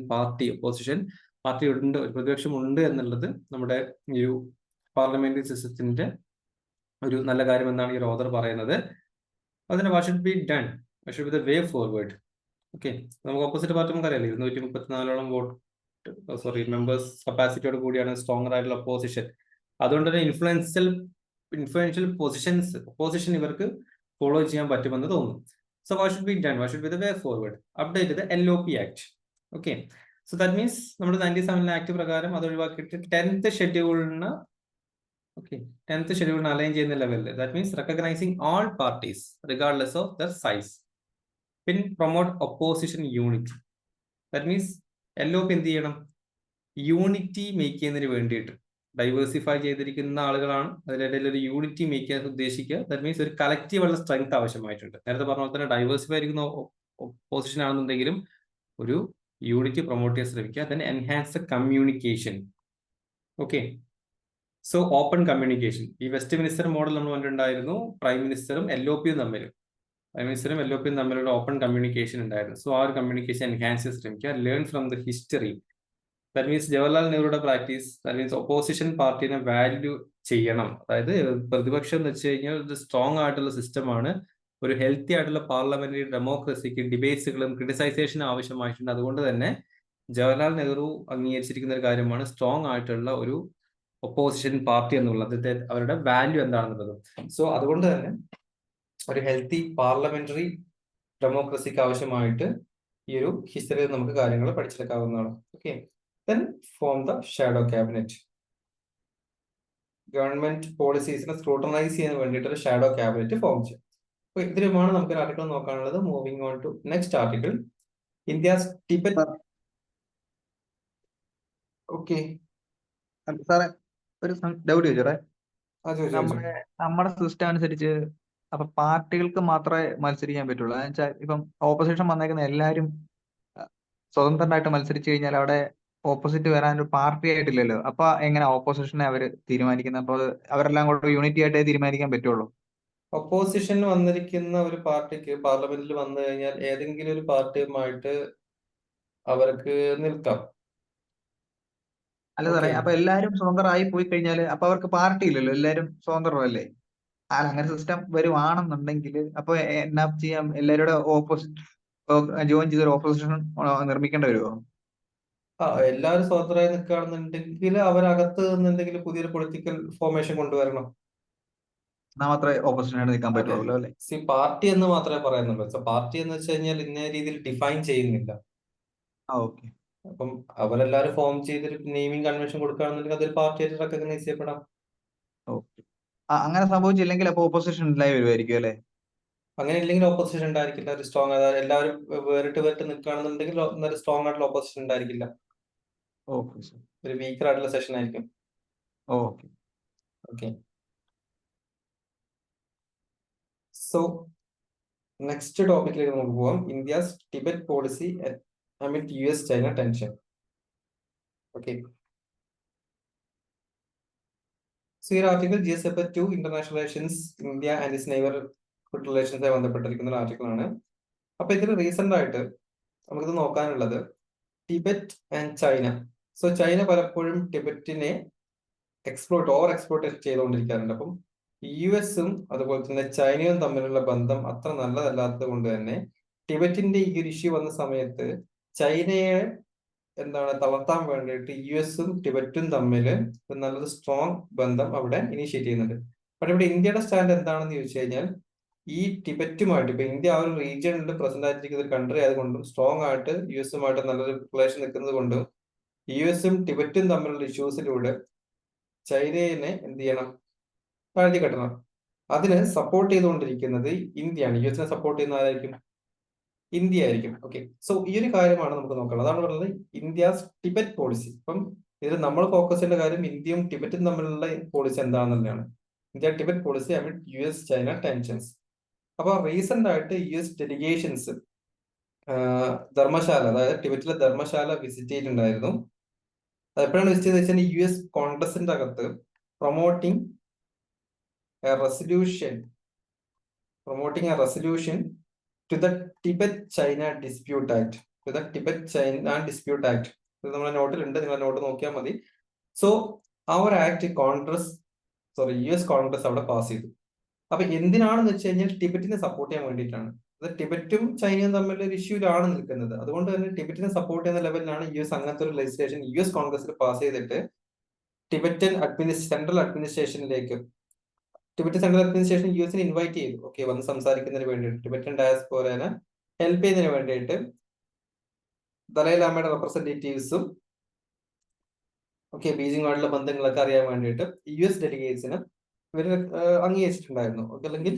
പാർട്ടി ഉണ്ട്, ഒരു പ്രതിപക്ഷം ഉണ്ട് എന്നുള്ളത് നമ്മുടെ ഈ ഒരു പാർലമെന്ററി സിസ്റ്റത്തിന്റെ ഒരു നല്ല കാര്യം എന്നാണ് ഈ ഒരു ഓതർ പറയുന്നത്. അതിന് what should be done, what should be the way forward. Okay, നമുക്ക് ഓപ്പോസിറ്റ് പാർട്ടി നമുക്കറിയാലോ 234ഓളം മെമ്പേഴ്സ് കപ്പാസിറ്റിയോട് കൂടിയാണ് സ്ട്രോങ്ങർ ആയിട്ടുള്ള ഒപ്പോസിഷൻ. അതുകൊണ്ട് തന്നെ ഇൻഫ്ലുവൻഷ്യൽ ഒപ്പോസിഷൻ ഇവർക്ക് ഫോളോ ചെയ്യാൻ പറ്റുമെന്ന് തോന്നുന്നു. So what should be done, what should be the way forward? Update the LOP act. Okay, so that means നമ്മുടെ 97 ആക്ട് പ്രകാരം അത് ഒഴിവാക്കിയിട്ട് 10th ഷെഡ്യൂളിന് അലൈൻ ചെയ്യുന്ന ലെവലിൽ, that means recognising all parties regardless of their size. പിന്നെ promote opposition unity. That means LOP എന്ത് ചെയ്യണം? യൂണിറ്റി മേക്ക് ചെയ്യുന്നതിന് വേണ്ടിയിട്ട്, ഡൈവേഴ്സിഫൈ ചെയ്തിരിക്കുന്ന ആളുകളാണ്, അതിനിടയിൽ ഒരു യൂണിറ്റി മേക്ക് ചെയ്യാൻ ഉദ്ദേശിക്കുക. ദാറ്റ് മീൻസ് ഒരു കളക്റ്റീവ് ഉള്ള സ്ട്രെങ്ത് ആവശ്യമായിട്ടുണ്ട്. നേരത്തെ പറഞ്ഞ പോലെ തന്നെ ഡൈവേഴ്സിഫൈ ആയിരിക്കുന്ന ഒപ്പോസിഷൻ ആണെന്നുണ്ടെങ്കിലും ഒരു യൂണിറ്റി പ്രൊമോട്ട് ചെയ്യാൻ ശ്രമിക്കുക. then enhance the communication. Okay, so open communication. ഈ വെസ്റ്റ് മിനിസ്റ്റർ മോഡൽ നമ്മൾ കണ്ടിട്ടുണ്ടായിരുന്നു, പ്രൈം മിനിസ്റ്ററും LOPയും തമ്മിലുള്ള ഓപ്പൺ കമ്മ്യൂണിക്കേഷൻ ഉണ്ടായിരുന്നു. സോ ആ ഒരു കമ്മ്യൂണിക്കേഷൻ എൻഹാൻസ് ചെയ്യാൻ ശ്രമിക്കുക. Learn from the history. That means Jawaharlal നെഹ്റുയുടെ പ്രാക്ടീസ്, ദാറ്റ് മീൻസ് ഒപ്പോസിഷൻ പാർട്ടിനെ വാല്യൂ ചെയ്യണം. അതായത് പ്രതിപക്ഷം എന്ന് വെച്ച് കഴിഞ്ഞാൽ ഒരു സ്ട്രോങ് ആയിട്ടുള്ള സിസ്റ്റമാണ്. ഒരു ഹെൽത്തി ആയിട്ടുള്ള പാർലമെന്ററി ഡെമോക്രസിക്ക് ഡിബേറ്റ്സുകളും ക്രിട്ടിസൈസേഷനും ആവശ്യമായിട്ടുണ്ട്. അതുകൊണ്ട് തന്നെ ജവഹർലാൽ നെഹ്റു അംഗീകരിച്ചിരിക്കുന്ന ഒരു കാര്യമാണ് സ്ട്രോങ് ആയിട്ടുള്ള ഒരു ഒപ്പോസിഷൻ പാർട്ടി എന്നുള്ളത്, അവരുടെ വാല്യൂ എന്താണെന്നുള്ളത്. സോ അതുകൊണ്ട് തന്നെ ഒരു ഹെൽത്തി പാർലമെന്ററി ഡെമോക്രസിക്ക് ആവശ്യമായിട്ട് ഈ ഒരു ഹിസ്റ്ററിയിൽ നമുക്ക് കാര്യങ്ങൾ പഠിച്ചെടുക്കാവുന്നതാണ്. Okay, then form the shadow cabinet. Government പോളിസീസിനെ സ്ക്രൂട്ടനൈസ് ചെയ്യാൻ വേണ്ടിയിട്ട് ഒരു ഷാഡോ ക്യാബിനറ്റ് ഫോം ചെയ്യും. അപ്പൊ ഇതിലുമാണ് നമുക്ക് ഒരു ആർട്ടിക്കിൾ നോക്കാനുള്ളത്. Moving on to next article, India's Tibet. Okay സാറേ ഒരു ഡൗട്ട് ചോദിച്ചോടെ. ആ ചോദിച്ചു. നമ്മുടെ സിസ്റ്റം അനുസരിച്ച് അപ്പൊ പാർട്ടികൾക്ക് മാത്രമേ മത്സരിക്കാൻ പറ്റുള്ളൂ? എന്ന് വെച്ചാൽ ഇപ്പം ഓപ്പോസിഷൻ വന്നേക്കുന്ന എല്ലാവരും സ്വതന്ത്രമായിട്ട് മത്സരിച്ചു കഴിഞ്ഞാൽ അവിടെ ഓപ്പോസിറ്റ് വരാൻ ഒരു പാർട്ടി ആയിട്ടില്ലല്ലോ. അപ്പൊ എങ്ങനെ ഓപ്പോസിഷനെ അവർ തീരുമാനിക്കുന്നത്? അപ്പോൾ അവരെല്ലാം കൂടെ യൂണിറ്റി ആയിട്ടേ തീരുമാനിക്കാൻ പറ്റുള്ളൂ? ഒപ്പോസിഷൻ വന്നിരിക്കുന്ന ഒരു പാർട്ടിക്ക് പാർലമെന്റിൽ വന്നു കഴിഞ്ഞാൽ ഏതെങ്കിലും ഒരു പാർട്ടിയുമായിട്ട് അവർക്ക് നിൽക്കാം. അല്ല സാറേ, അപ്പൊ എല്ലാവരും സ്വതന്ത്രമായി പോയി കഴിഞ്ഞാൽ അപ്പൊ അവർക്ക് പാർട്ടി ഇല്ലല്ലോ, എല്ലാവരും സ്വതന്ത്രമല്ലേ? അങ്ങനെ സിസ്റ്റം വരുവാണെന്നുണ്ടെങ്കിൽ അപ്പൊ എന്നാ ചെയ്യാം? എല്ലാവരുടെ ഓപ്പോസിറ്റ് ജോയിൻ ചെയ്തൊരു ഓപ്പോസിഷൻ നിർമ്മിക്കേണ്ടി വരുമോ? എല്ലാവരും സ്വതന്ത്രമായി നിൽക്കുകയാണെന്നുണ്ടെങ്കിൽ അവരകത്ത് നിന്നെന്തെങ്കിലും പുതിയൊരു പൊളിറ്റിക്കൽ ഫോർമേഷൻ കൊണ്ടുവരണം. എന്നാ മാത്രമേ ഓപ്പോസിഷനായിട്ട് നിൽക്കാൻ പറ്റുള്ളൂ അല്ലേ? പാർട്ടി എന്ന് മാത്രമേ പറയുന്നുള്ളൂ. പാർട്ടി എന്ന് വെച്ച് കഴിഞ്ഞാൽ ഇന്ന രീതിയിൽ ഡിഫൈൻ ചെയ്യുന്നില്ല. ഓക്കെ. അപ്പം അവരെല്ലാരും ഫോം ചെയ്തൊരു നെയിമിംഗ് കൺവെൻഷൻ കൊടുക്കുകയാണെന്നുണ്ടെങ്കിൽ അതൊരു പാർട്ടിയായിട്ട് റെക്കഗ്നൈസ് ചെയ്യപ്പെടാം. ഓക്കെ. അങ്ങനെ സംഭവിച്ചില്ലെങ്കിൽ അപ്പൊ ഓപ്പോസിഷൻ ഉണ്ടായി വരുമായിരിക്കും അല്ലേ? അങ്ങനെ ഇല്ലെങ്കിൽ ഓപ്പോസിഷൻ ഉണ്ടായിരിക്കില്ല. ഒരു സ്ട്രോങ്, അതായത് എല്ലാവരും വേറിട്ട് നിൽക്കുകയാണെന്നുണ്ടെങ്കിൽ ഒരു സ്ട്രോങ് ആയിട്ടുള്ള ഓപ്പോസിഷൻ ഉണ്ടായിരിക്കില്ല. Okay sir. ഒരു വീക്കർ ആയിട്ടുള്ള സെഷൻ ആയിരിക്കും. ഓക്കെ. ഓക്കെ, സോ നെക്സ്റ്റ് ടോപ്പിക്കിലേക്ക് നമുക്ക് പോവാം. India's Tibet policy amid US China tension. Okay, so ഈ article GSF2 international relations India and its neighbourhood റിലേഷൻസുമായി ബന്ധപ്പെട്ടിരിക്കുന്ന ഒരു ആർട്ടിക്കിൾ ആണ്. അപ്പൊ ഇതിൽ റീസെന്റ് ആയിട്ട് നമുക്കിത് നോക്കാനുള്ളത് Tibet and China. So China പലപ്പോഴും ടിബറ്റിനെ ഓവർ എക്സ്പ്ലോർട്ട് ചെയ്തുകൊണ്ടിരിക്കാറുണ്ട്. അപ്പം US-ഉം അതുപോലെ തന്നെ ചൈനയും തമ്മിലുള്ള ബന്ധം അത്ര നല്ലതല്ലാത്തത് കൊണ്ട് തന്നെ ടിബറ്റിന്റെ ഈ ഒരു ഇഷ്യൂ വന്ന സമയത്ത് ചൈനയെ തളർത്താൻ വേണ്ടിയിട്ട് US-ഉം ടിബറ്റും തമ്മിൽ ഒരു നല്ലൊരു സ്ട്രോങ് ബന്ധം അവിടെ ഇനീഷ്യേറ്റ് ചെയ്യുന്നുണ്ട്. പക്ഷെ ഇവിടെ ഇന്ത്യയുടെ സ്റ്റാൻഡ് എന്താണെന്ന് ചോദിച്ചു കഴിഞ്ഞാൽ ഈ ടിബറ്റുമായിട്ട് ഇപ്പൊ ഇന്ത്യ ആ ഒരു റീജിയണിൽ പ്രസന്റ് ആയിട്ടിരിക്കുന്ന ഒരു കൺട്രി ആയതുകൊണ്ടും സ്ട്രോങ് ആയിട്ട് US-ഉമായിട്ട് നല്ലൊരു റിലേഷൻ നിൽക്കുന്നത് കൊണ്ടും US-ഉം ടിബറ്റും തമ്മിലുള്ള ഇഷ്യൂസിലൂടെ ചൈനയെ എന്ത് ചെയ്യണം? താഴ്ത്തി കെട്ടണം. അതിന് സപ്പോർട്ട് ചെയ്തുകൊണ്ടിരിക്കുന്നത് ഇന്ത്യയാണ്. US-നെ സപ്പോർട്ട് ചെയ്യുന്ന ആരായിരിക്കും? ഇന്ത്യ ആയിരിക്കും. ഓക്കെ, സോ ഈ ഒരു കാര്യമാണ് നമുക്ക് നോക്കുന്നത്. അതാണ് പറയുന്നത് ഇന്ത്യസ് ടിബറ്റ് പോളിസി. അപ്പം ഇതിൽ നമ്മൾ ഫോക്കസ് ചെയ്യേണ്ട കാര്യം ഇന്ത്യയും ടിബറ്റും തമ്മിലുള്ള പോളിസി എന്താണെന്നുള്ളതാണ്. India Tibet policy amid US China tensions. അപ്പൊ റീസെന്റ് ആയിട്ട് US ഡെലിഗേഷൻസ് ധർമ്മശാല, അതായത് ടിബറ്റിലെ ധർമ്മശാല വിസിറ്റ് ചെയ്തിട്ടുണ്ടായിരുന്നു. എപ്പോഴാണ് വിസിറ്റ് ചെയ്ത് വെച്ചാൽ US കോൺഗ്രസിന്റെ അകത്ത് promoting A resolution to the Tibet-China Dispute Act. ഇത് നമ്മുടെ നോട്ടിലുണ്ട്, നിങ്ങൾ നോട്ട് നോക്കിയാൽ മതി. സോ ആ ഒരു ആക്ട് US കോൺഗ്രസ് അവിടെ പാസ് ചെയ്തു. അപ്പൊ എന്തിനാണെന്ന് വെച്ച് കഴിഞ്ഞാൽ ടിബറ്റിനെ സപ്പോർട്ട് ചെയ്യാൻ വേണ്ടിയിട്ടാണ്. അത് ടിബറ്റും ചൈനയും തമ്മിലുള്ള ഒരു ഇഷ്യൂലാണ് നിൽക്കുന്നത്. അതുകൊണ്ട് തന്നെ ടിബറ്റിനെ സപ്പോർട്ട് ചെയ്യുന്ന ലെവലിലാണ് US അങ്ങനത്തെ ഒരു ലെജിസ്ലേഷൻ US കോൺഗ്രസിൽ പാസ് ചെയ്തിട്ട് ടിബറ്റൻ സെൻട്രൽ അഡ്മിനിസ്ട്രേഷനിലേക്ക് ടിബറ്റൻ സെൻട്രൽ അഡ്മിനിസ്ട്രേഷൻ US-നെ ഇൻവൈറ്റ് ചെയ്തു. ഓക്കെ, വന്ന് സംസാരിക്കുന്നതിന് വേണ്ടിയിട്ട് ടിബറ്റൻ ഡയസ്പോരനെ ഹെൽപ്പ് ചെയ്യുന്നതിന് വേണ്ടിയിട്ട് ദലൈലാമയുടെ റെപ്രസെന്റേറ്റീവ്സും ബീജിങ്ങുമായിട്ടുള്ള ബന്ധങ്ങളൊക്കെ അറിയാൻ വേണ്ടിയിട്ട് US ഡെലിഗേറ്റ്സിന് ഇവർ അംഗീകരിച്ചിട്ടുണ്ടായിരുന്നു. ഓക്കെ, അല്ലെങ്കിൽ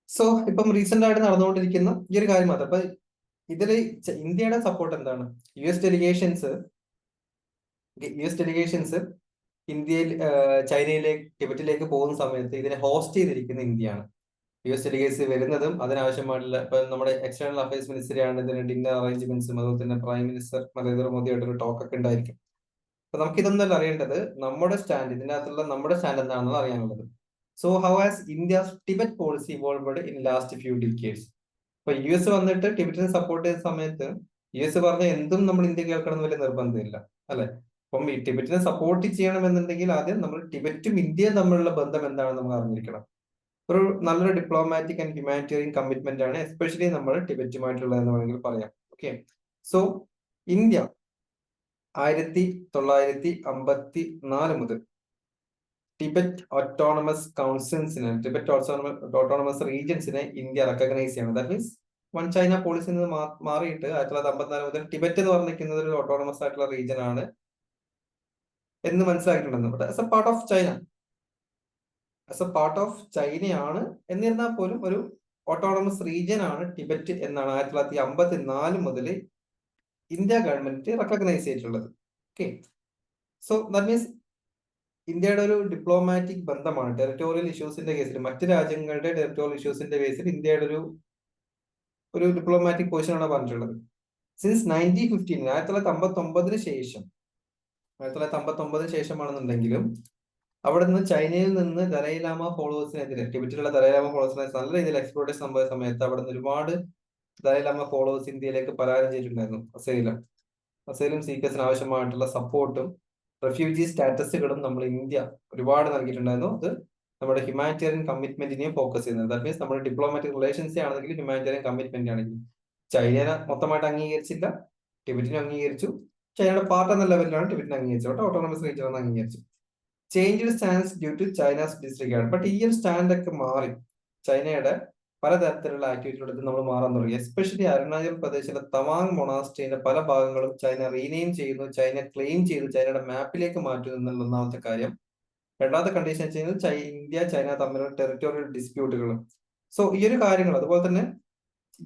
സോ ഇപ്പം റീസെന്റ് ആയിട്ട് നടന്നുകൊണ്ടിരിക്കുന്ന ഈ ഒരു കാര്യം മാത്രം. അപ്പൊ ഇതിൽ ഇന്ത്യയുടെ സപ്പോർട്ട് എന്താണ്? US ഡെലിഗേഷൻസ് ഇന്ത്യയിൽ ചൈനയിലേക്ക് ടിബറ്റിലേക്ക് പോകുന്ന സമയത്ത് ഇതിനെ ഹോസ്റ്റ് ചെയ്തിരിക്കുന്ന ഇന്ത്യയാണ്. US ഡെലിഗേറ്റ്സ് വരുന്നതും അതിനാവശ്യമായിട്ടുള്ള ഇപ്പൊ നമ്മുടെ എക്സ്റ്റേണൽ അഫയേഴ്സ് മിനിസ്റ്ററിയാണ് ഇതിന് ഡിന്നർ അറേഞ്ച്മെന്റ്സും അതുപോലെ തന്നെ പ്രൈം മിനിസ്റ്റർ നരേന്ദ്രമോദിയായിട്ട് ഒരു ടോക്ക് ഒക്കെ ഉണ്ടായിരിക്കും. അപ്പൊ നമുക്ക് ഇതൊന്നല്ല അറിയേണ്ടത്, നമ്മുടെ സ്റ്റാൻഡ്, ഇതിന്റെ അകത്തുള്ള നമ്മുടെ സ്റ്റാൻഡ് എന്താണെന്ന് അറിയാനുള്ളത്. So how has India's Tibet policy evolved in last few decades? ഇപ്പൊ US വന്നിട്ട് ടിബറ്റിനെ സപ്പോർട്ട് ചെയ്ത സമയത്ത് US പറഞ്ഞ എന്തും നമ്മൾ ഇന്ത്യ കേൾക്കണം എന്ന് വലിയ നിർബന്ധമില്ല, അല്ലെ? അപ്പം ഈ ടിബറ്റിനെ സപ്പോർട്ട് ചെയ്യണമെന്നുണ്ടെങ്കിൽ ആദ്യം നമ്മൾ ടിബറ്റും ഇന്ത്യയും തമ്മിലുള്ള ബന്ധം എന്താണെന്ന് നമ്മൾ അറിഞ്ഞിരിക്കണം. ഒരു നല്ലൊരു ഡിപ്ലോമാറ്റിക് ആൻഡ് ഹ്യൂമാനിറ്റേറിയൻ കമ്മിറ്റ്മെന്റ് ആണ് എസ്പെഷ്യലി നമ്മൾ ടിബറ്റുമായിട്ടുള്ളതെന്ന് വേണമെങ്കിൽ പറയാം. ഓക്കെ, സോ ഇന്ത്യ 1954 മുതൽ ടിബറ്റ് ഓട്ടോണമസ് കൗൺസിൽസിനെ, ടിബറ്റ് ഓട്ടോണമസ് റീജിയൻസിനെ ഇന്ത്യ റെക്കഗ്നൈസ് ചെയ്യണം. ദാറ്റ് മീൻസ് വൺ ചൈന പോളിസിയിൽ നിന്ന് മാറിയിട്ട് 1954 മുതൽ ടിബറ്റ് എന്ന് പറഞ്ഞിരിക്കുന്നത് ഒരു ഓട്ടോണമസ് ആയിട്ടുള്ള റീജിയൻ ആണ് എന്ന് മനസ്സിലാക്കിയിട്ടുണ്ടെന്ന്. But as a part of China, as a part of ചൈനയാണ് എന്നിരുന്നാൽ പോലും ഒരു ഓട്ടോണമസ് റീജിയൻ ആണ് ടിബറ്റ് എന്നാണ് 1954 മുതൽ ഇന്ത്യ ഗവൺമെന്റ് റെക്കഗ്നൈസ് ചെയ്തിട്ടുള്ളത്. ഓക്കെ, സോ ദാറ്റ് മീൻസ് ഇന്ത്യയുടെ ഒരു ഡിപ്ലോമാറ്റിക് ബന്ധമാണ് ടെറിട്ടോറിയൽ ഇഷ്യൂസിന്റെ കേസിൽ, മറ്റ് രാജ്യങ്ങളുടെ ടെറിട്ടോറിയൽ ഇഷ്യൂസിന്റെ കേസിൽ ഇന്ത്യയുടെ ഒരു ഡിപ്ലോമാറ്റിക് പൊസിഷനാണ് പറഞ്ഞിട്ടുള്ളത്. സിൻസ് 1915, 1959 ശേഷം, 1959 ശേഷമാണെന്നുണ്ടെങ്കിലും അവിടെ നിന്ന് ചൈനയിൽ നിന്ന് ദലൈലാമ ഫോളോവേഴ്സിനെതിരെ, ടിബറ്റിലുള്ള ദലൈലാമ ഫോളോവേഴ്സിനെ നല്ല രീതിയിൽ എക്സ്പ്ലോർട്ടേഷൻ സംഭവ സമയത്ത് അവിടെ നിന്ന് ഒരുപാട് ദലൈലാമ ഫോളോവേഴ്സ് ഇന്ത്യയിലേക്ക് പലായനം ചെയ്തിട്ടുണ്ടായിരുന്നു. അസൈലം സീക്കേഴ്സിന് ആവശ്യമായിട്ടുള്ള സപ്പോർട്ടും റെഫ്യൂജി സ്റ്റാറ്റസുകളും നമ്മൾ ഇന്ത്യ ഒരുപാട് നൽകിയിട്ടുണ്ടായിരുന്നു. അത് നമ്മുടെ ഹ്യൂമാനിറ്റേറിയൻ കമ്മിറ്റ്മെന്റിനെയും ഫോക്കസ് ചെയ്യുന്നത്. ദാറ്റ് മീൻസ് നമ്മുടെ ഡിപ്ലോമാറ്റിക് റിലേഷൻസ് ആണെങ്കിൽ ഹ്യൂമാനിറ്റേറിയൻ കമ്മിറ്റ്മെന്റ് ആണെങ്കിൽ ചൈനയെ മൊത്തമായിട്ട് അംഗീകരിച്ചില്ല, ടിബറ്റിനെ അംഗീകരിച്ചു. ചൈനയുടെ പാർട്ട് എന്ന ലെവലിലാണ് ടിബറ്റിനെ അംഗീകരിച്ചത്, ഓട്ടോണമസ് റീജിയൻ എന്ന് അംഗീകരിച്ചു. Change stands due to China's district. But ഈ ഒരു സ്റ്റാൻഡ് ഒക്കെ മാറി ചൈനയുടെ പലതരത്തിലുള്ള ആക്ടിവിറ്റികളെടുത്ത് നമ്മൾ മാറാൻ തുടങ്ങി. എസ്പെഷ്യലി അരുണാചൽ പ്രദേശിലെ തവാങ് മൊണാസ്ട്രീന്റെ പല ഭാഗങ്ങളും ചൈന റീനെയിം ചെയ്യുന്നു, ചൈന ക്ലെയിം ചെയ്തു ചൈനയുടെ മാപ്പിലേക്ക് മാറ്റുന്നു എന്നുള്ള ഒന്നാമത്തെ കാര്യം. രണ്ടാമത്തെ കണ്ടീഷൻ വെച്ച് കഴിഞ്ഞാൽ ഇന്ത്യ ചൈന തമ്മിലുള്ള ടെറിട്ടോറിയൽ ഡിസ്പ്യൂട്ടുകളും. സോ ഈ ഒരു കാര്യങ്ങൾ, അതുപോലെ തന്നെ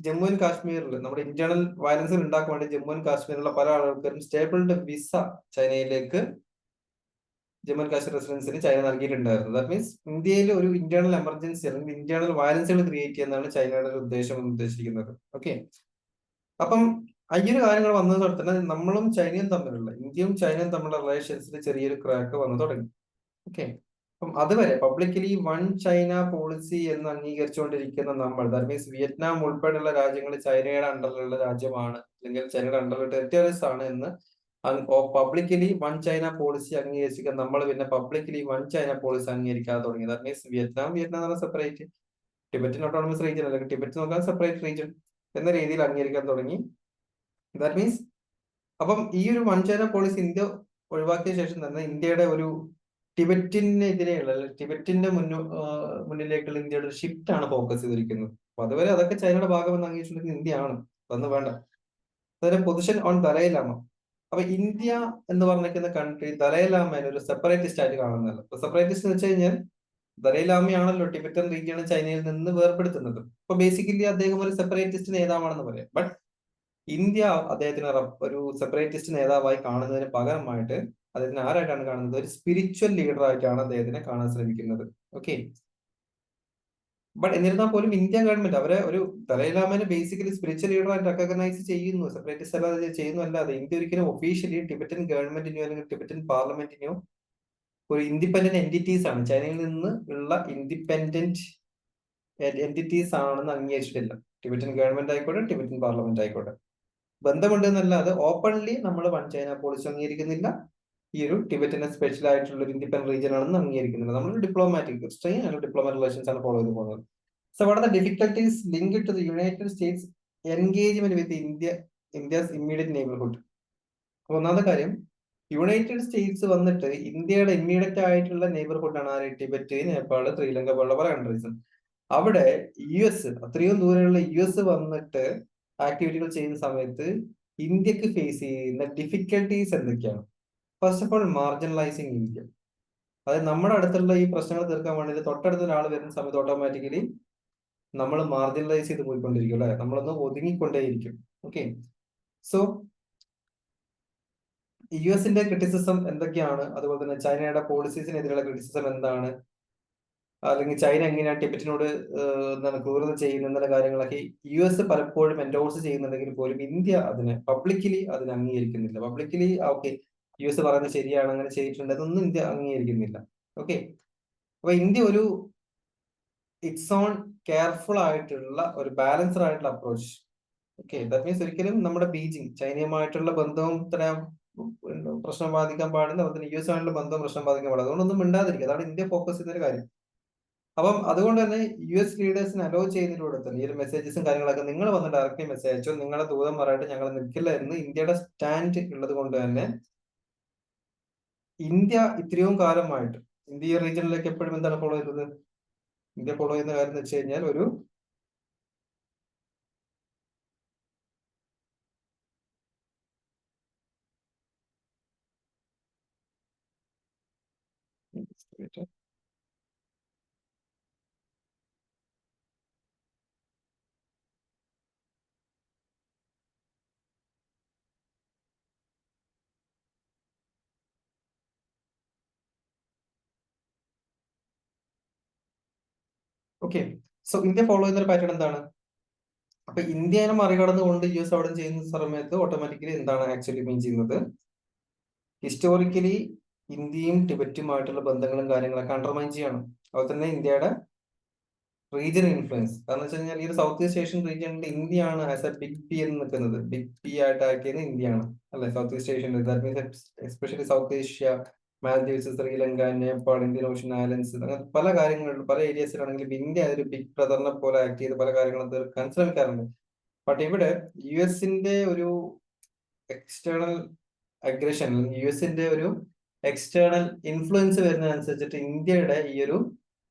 ജമ്മു ആൻഡ് കാശ്മീരിൽ നമ്മുടെ ഇന്റേണൽ വയലൻസുകൾ ഉണ്ടാക്കാൻ വേണ്ടി ജമ്മു ആൻഡ് കാശ്മീരിലുള്ള പല ആളുകൾക്കും സ്റ്റേബിൾഡ് വിസ ചൈനയിലേക്ക് ജമ്മു ആൻഡ് കാശ്മീർ റെസിഡൻസിന് ചൈന നൽകിയിട്ടുണ്ടായിരുന്നു. ദാറ്റ് മീൻസ് ഇന്ത്യയിൽ ഒരു ഇന്റേണൽ എമർജൻസി അല്ലെങ്കിൽ ഇന്റേണൽ വയലൻസുകൾ ക്രിയേറ്റ് ചെയ്യുന്നതാണ് ചൈനയുടെ ഒരു ഉദ്ദേശിക്കുന്നത്. ഓക്കെ, അപ്പം ഈ ഒരു കാര്യങ്ങൾ വന്നതോടെ തന്നെ നമ്മളും ചൈനയും തമ്മിലുള്ള, ഇന്ത്യയും ചൈനയും തമ്മിലുള്ള റിലേഷൻസിൽ ചെറിയൊരു ക്രാക്ക് വന്നു തുടങ്ങി. ഓക്കെ, അപ്പം അതുവരെ പബ്ലിക്കലി വൺ ചൈന പോളിസി എന്ന് അംഗീകരിച്ചുകൊണ്ടിരിക്കുന്ന നമ്മൾ, ദാറ്റ് മീൻസ് വിയറ്റ്നാം ഉൾപ്പെടെയുള്ള രാജ്യങ്ങൾ ചൈനയുടെ അണ്ടറിലുള്ള രാജ്യമാണ് അല്ലെങ്കിൽ ചൈനയുടെ അണ്ടറിലുള്ള ടെറിട്ടറീസ് ആണ് എന്ന് പബ്ലിക്കലി വൺ ചൈന പോളിസി അംഗീകരിച്ചിരിക്കുക നമ്മൾ പിന്നെ പബ്ലിക്കലി വൺ ചൈന പോളിസി അംഗീകരിക്കാതെ തുടങ്ങി. ദാറ്റ് മീൻസ് വിയറ്റ്നാം എന്ന് സെപ്പറേറ്റ്, ടിബറ്റിൻ ഓട്ടോണമസ് റീജിയൻ അല്ലെങ്കിൽ ടിബറ്റ് നോക്കാൻ സെപ്പറേറ്റ് റീജിയൻ എന്ന രീതിയിൽ അംഗീകരിക്കാൻ തുടങ്ങി. ദാറ്റ് മീൻസ് അപ്പം ഈ ഒരു വൺ ചൈന പോളിസി ഇന്ത്യ ഒഴിവാക്കിയ ശേഷം തന്നെ ഇന്ത്യയുടെ ഒരു ടിബറ്റിനെതിരെയുള്ള, ടിബറ്റിന്റെ മുന്നിലേക്കുള്ള ഇന്ത്യയുടെ ഒരു ഷിഫ്റ്റ് ആണ് ഫോക്കസ് ചെയ്തിരിക്കുന്നത്. അപ്പൊ അതുവരെ അതൊക്കെ ചൈനയുടെ ഭാഗമെന്ന് അംഗീകരിച്ചിട്ടുണ്ടെങ്കിൽ ഇന്ത്യയാണ്, അതൊന്നും വേണ്ട. അതിന്റെ പൊസിഷൻ ഓൺ ദലൈലാമ. അപ്പൊ ഇന്ത്യ എന്ന് പറഞ്ഞിരിക്കുന്ന കൺട്രി ദലൈലാമയെ ഒരു സെപ്പറേറ്റിസ്റ്റ് ആയിട്ട് കാണുന്നതല്ല. സെപ്പറേറ്റിസ്റ്റ് എന്ന് വെച്ച് കഴിഞ്ഞാൽ ദലൈലാമയാണല്ലോ ടിബറ്റൻ റീജിയൺ ചൈനയിൽ നിന്ന് വേർപെടുത്തുന്നത്. അപ്പൊ ബേസിക്കലി അദ്ദേഹം ഒരു സെപ്പറേറ്റിസ്റ്റ് നേതാവാണെന്ന് പറയാം. ബട്ട് ഇന്ത്യ അദ്ദേഹത്തിന് ഒരു സെപ്പറേറ്റിസ്റ്റ് നേതാവായി കാണുന്നതിന് പകരമായിട്ട് അദ്ദേഹത്തിന് ആരായിട്ടാണ് കാണുന്നത്? ഒരു സ്പിരിച്വൽ ലീഡർ ആയിട്ടാണ് അദ്ദേഹത്തിനെ കാണാൻ ശ്രമിക്കുന്നത്. ഓക്കെ, ബട്ട് എന്നിരുന്നാൽ പോലും ഇന്ത്യ ഗവൺമെന്റ് അവരെ ഒരു ദലൈലാമനെ ബേസിക്കലി സ്പിരിച്വൽ ലീഡറായിട്ട് റെക്കഗ്നൈസ് ചെയ്യുന്നു, സെപ്പറേറ്റിസ്റ്റ് അല്ലാതെ ചെയ്യുന്നു അല്ലാതെ ഇന്ത്യ ഒരിക്കലും ഒഫീഷ്യലി ടിബറ്റൻ ഗവൺമെന്റിനെയോ അല്ലെങ്കിൽ ടിബറ്റൻ പാർലമെന്റിനെയോ ഒരു ഇൻഡിപെൻഡന്റ് എൻറ്റിറ്റീസ് ആണ്, ചൈനയിൽ നിന്ന് ഉള്ള ഇൻഡിപെൻഡന്റ് എൻറ്റിറ്റീസ് ആണെന്ന് അംഗീകരിച്ചിട്ടില്ല. ടിബറ്റൻ ഗവൺമെന്റ് ആയിക്കോട്ടെ, ടിബറ്റൻ പാർലമെന്റ് ആയിക്കോട്ടെ, ബന്ധമുണ്ട് എന്നല്ലാതെ ഓപ്പൺലി നമ്മൾ വൺ ചൈന പോളിസി അംഗീകരിക്കുന്നില്ല. ഈ ഒരു ടിബറ്റിനെ സ്പെഷ്യൽ ആയിട്ടുള്ള ഒരു ഇൻഡിപെൻഡന്റ് റീജിയൻ ആണെന്ന് അംഗീകരിക്കുന്നില്ല. നമ്മൾ ഡിപ്ലോമാറ്റിക് റിലേഷൻസ് ആണ് ഫോളോ ചെയ്ത് പോകുന്നത്. So what are the difficulties linked to the United States engagement with India's immediate neighbourhood? ഒന്നാമത്തെ കാര്യം, യുണൈറ്റഡ് സ്റ്റേറ്റ്സ് വന്നിട്ട് ഇന്ത്യയുടെ ഇമ്മീഡിയറ്റ് ആയിട്ടുള്ള നെയ്ബർഹുഡ് ആണ് ആര്? ടിബറ്റ്, നേപ്പാൾ, ശ്രീലങ്ക പോലുള്ള പല കൺട്രീസും. അവിടെ US, അത്രയും ദൂരെയുള്ള US വന്നിട്ട് ആക്ടിവിറ്റികൾ ചെയ്യുന്ന സമയത്ത് ഇന്ത്യക്ക് ഫേസ് ചെയ്യുന്ന ഡിഫിക്കൽട്ടീസ് എന്തൊക്കെയാണ്? First of all, marginalising India. അതായത് നമ്മുടെ അടുത്തുള്ള ഈ പ്രശ്നങ്ങൾ തീർക്കാൻ വേണ്ടി തൊട്ടടുത്ത ഒരാൾ വരുന്ന സമയത്ത് ഓട്ടോമാറ്റിക്കലി നമ്മൾ മാർജിനലൈസ് ചെയ്ത് പോയിക്കൊണ്ടിരിക്കും, അല്ലെ? നമ്മളൊന്ന് ഒതുങ്ങിക്കൊണ്ടേയിരിക്കും. ഓക്കെ, സോ US-ന്റെ ക്രിറ്റിസിസം എന്തൊക്കെയാണ്, അതുപോലെ തന്നെ ചൈനയുടെ പോളിസീസിനെതിരെയുള്ള ക്രിറ്റിസിസം എന്താണ്, അല്ലെങ്കിൽ ചൈന എങ്ങനെയാണ് ടിബറ്റിനോട് എന്താണ് ക്രൂരത ചെയ്യുന്ന എന്നുള്ള കാര്യങ്ങളൊക്കെ US പലപ്പോഴും എൻഡോഴ്സ് ചെയ്യുന്നുണ്ടെങ്കിൽ പോലും ഇന്ത്യ അതിനെ പബ്ലിക്കലി അതിനെ അംഗീകരിക്കുന്നില്ല. പബ്ലിക്കലി ഓക്കെ, US പറയുന്നത് ശരിയാണ്, അങ്ങനെ ചെയ്തിട്ടുണ്ട്, അതൊന്നും ഇന്ത്യ അംഗീകരിക്കുന്നില്ല. ഓക്കെ, അപ്പൊ ഇന്ത്യ ഒരു ഇറ്റ്സ് ഓൺ കെയർഫുൾ ആയിട്ടുള്ള ഒരു ബാലൻസ്ഡ് ആയിട്ടുള്ള അപ്രോച്ച്. ഓക്കെ, ദാറ്റ് മീൻസ് ഒരിക്കലും നമ്മുടെ ബീജിംഗ് ചൈനയുമായിട്ടുള്ള ബന്ധവും ഇത്രയും പ്രശ്നം ബാധിക്കാൻ പാടില്ല, അതുപോലെ US ആയിട്ടുള്ള ബന്ധവും പ്രശ്നം ബാധിക്കാൻ പാടില്ല. അതുകൊണ്ടൊന്നും മിണ്ടാതിരിക്കുക, അതാണ് ഇന്ത്യ ഫോക്കസ് ചെയ്യുന്ന ഒരു കാര്യം. അപ്പം അതുകൊണ്ട് തന്നെ US ലീഡേഴ്സിന് അലോ ചെയ്യുന്നതിലൂടെ തന്നെ ഈ ഒരു മെസ്സേജസും കാര്യങ്ങളൊക്കെ നിങ്ങൾ വന്ന് ഡയറക്റ്റ്ലി മെസ്സേജ് അയച്ചോ, നിങ്ങളെ ദൂതന്മാരായിട്ട് ഞങ്ങൾ നിൽക്കില്ല എന്ന് ഇന്ത്യയുടെ സ്റ്റാൻഡ് ഉള്ളത് കൊണ്ട് തന്നെ ഇന്ത്യ ഇത്രയും കാലമായിട്ട് ഇന്ത്യ റീജിയനിലേക്ക് എപ്പോഴും എന്താണ് ഫോളോ ചെയ്തത്? ഇന്ത്യ ഫോളോ ചെയ്യുന്ന കാര്യം എന്ന് വെച്ച് കഴിഞ്ഞാൽ ഒരു ഓക്കെ. സോ ഇന്ത്യ ഫോളോ ചെയ്യുന്ന ഒരു പാറ്റേൺ എന്താണ്? അപ്പൊ ഇന്ത്യനെ മറികടന്നുകൊണ്ട് US അവിടെ ചെയ്യുന്ന സമയത്ത് ഓട്ടോമാറ്റിക്കലി എന്താണ് ആക്ച്വലി മീൻ ചെയ്യുന്നത്? ഹിസ്റ്റോറിക്കലി ഇന്ത്യയും ടിബറ്റുമായിട്ടുള്ള ബന്ധങ്ങളും കാര്യങ്ങളൊക്കെ അണ്ടർമൈൻ ചെയ്യണം. അതുപോലെ തന്നെ ഇന്ത്യയുടെ റീജിയൻ ഇൻഫ്ലുവൻസ്, കാരണം വെച്ച് കഴിഞ്ഞാൽ ഈ ഒരു സൗത്ത് ഈസ്റ്റ് ഏഷ്യൻ റീജിയനിൽ ഇന്ത്യയാണ് ആസ് എ ബിഗ് പി എന്ന് നിൽക്കുന്നത്. ബിഗ് പി ആയിട്ട് ആക്കിയത് ഇന്ത്യയാണ്, അല്ലെ? South east Asian, that means especially south Asia, Maldives, Sri Lanka, Nepal, Indian ocean islands, അങ്ങനെ പല കാര്യങ്ങളിലും പല ഏരിയസിലാണെങ്കിലും ഇന്ത്യ ഒരു ബിഗ് ബ്രദറിനെ പോലെ ആക്ട് ചെയ്ത് പല കാര്യങ്ങളും തീർക്കാൻ ശ്രമിക്കാറുണ്ട്. ബട്ട് ഇവിടെ US-ന്റെ ഒരു എക്സ്റ്റേണൽ അഗ്രഷൻ, US-ന്റെ ഒരു എക്സ്റ്റേണൽ ഇൻഫ്ലുവൻസ് വരുന്നതനുസരിച്ചിട്ട് ഇന്ത്യയുടെ ഈ ഒരു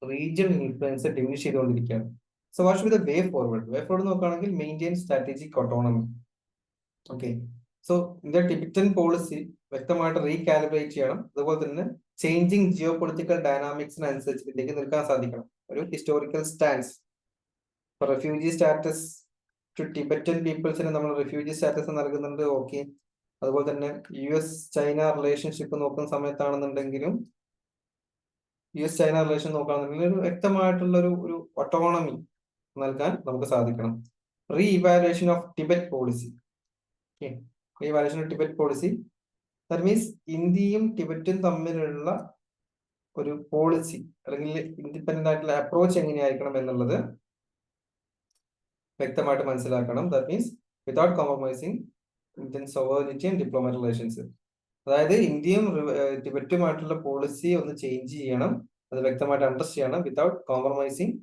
റീജിയണൽ ഇൻഫ്ലുവൻസ് ഡിമിനിഷ് ചെയ്തുകൊണ്ടിരിക്കുകയാണ്. So what should be the way forward? Way forward നോക്കുകയാണെങ്കിൽ maintain strategic autonomy. Okay, so India Tibetan policy വ്യക്തമായിട്ട് റീകാലിബ്രേറ്റ് ചെയ്യണം. അതുപോലെ തന്നെ ചേഞ്ചിങ് ജിയോ പൊളിറ്റിക്കൽ ഡൈനാമിക്സിനനുസരിച്ച് ഇന്ത്യക്ക് നിൽക്കാൻ സാധിക്കണം. ഒരു historical stance, refugee status to Tibetan പീപ്പിൾസിന് നമ്മൾ റെഫ്യൂജി സ്റ്റാറ്റസ് നൽകുന്നുണ്ട്. ഓക്കെ, അതുപോലെ തന്നെ US ചൈന റിലേഷൻഷിപ്പ് നോക്കുന്ന സമയത്താണെന്നുണ്ടെങ്കിലും US ചൈന റിലേഷൻ നോക്കുകയാണെന്നുണ്ടെങ്കിൽ ഒരു വ്യക്തമായിട്ടുള്ള ഒരു ഓട്ടോണമി നൽകാൻ നമുക്ക് സാധിക്കണം. Re evaluation of Tibet policy. Re evaluation of Tibet policy, that means ഇന്ത്യയും ടിബറ്റും തമ്മിലുള്ള ഒരു പോളിസി അല്ലെങ്കിൽ ഇൻഡിപെൻഡന്റ് ആയിട്ടുള്ള അപ്രോച്ച് എങ്ങനെയായിരിക്കണം എന്നുള്ളത് വ്യക്തമായിട്ട് മനസ്സിലാക്കണം. That means without compromising Indian sovereignty and diplomatic relations. അതായത് ഇന്ത്യയും ടിബറ്റുമായിട്ടുള്ള പോളിസി ഒന്ന് ചേഞ്ച് ചെയ്യണം, അത് വ്യക്തമായിട്ട് അണ്ടർസ്റ്റാൻഡ് ചെയ്യണം, വിതൗട്ട് കോംപ്രമൈസിങ്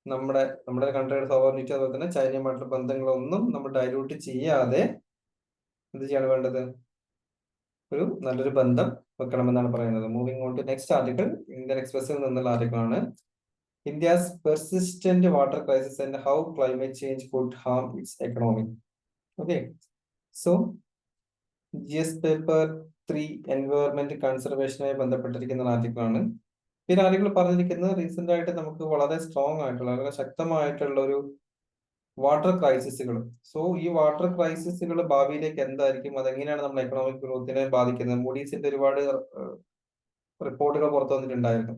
നമ്മുടെ കൺട്രിയുടെ സോവറിനിറ്റി, അതുപോലെ തന്നെ ചൈനയുമായിട്ടുള്ള ബന്ധങ്ങളൊന്നും നമ്മൾ ഡൈല്യൂട്ട് ചെയ്യാതെ എന്ത് ചെയ്യാണ് വേണ്ടത്? ഒരു നല്ലൊരു ബന്ധം വെക്കണമെന്നാണ് പറയുന്നത്. Moving on to next article, Indian എക്സ്പ്രസിൽ നിന്നുള്ള ആർട്ടിക്കിൾ ആണ്. India's persistent water crisis and how climate change could harm its economy. Okay, so GS paper 3 environment കൺസർവേഷനുമായി ബന്ധപ്പെട്ടിരിക്കുന്ന ആർട്ടിക്കിൾ ആണ്. ഈ ആർട്ടിക്കിൾ പറഞ്ഞിരിക്കുന്നത് റീസെന്റ് ആയിട്ട് നമുക്ക് വളരെ സ്ട്രോങ് ആയിട്ടുള്ള, വളരെ ശക്തമായിട്ടുള്ള ഒരു വാട്ടർ ക്രൈസിസുകൾ. സോ ഈ വാട്ടർ ക്രൈസിസുകൾ ഭാവിയിലേക്ക് എന്തായിരിക്കും, അതെങ്ങനെയാണ് നമ്മുടെ എക്കണോമിക് ഗ്രോത്തിനെ ബാധിക്കുന്നത്? മൂഡീസിന്റെ ഒരുപാട് റിപ്പോർട്ടുകൾ പുറത്തു വന്നിട്ടുണ്ടായിരുന്നു.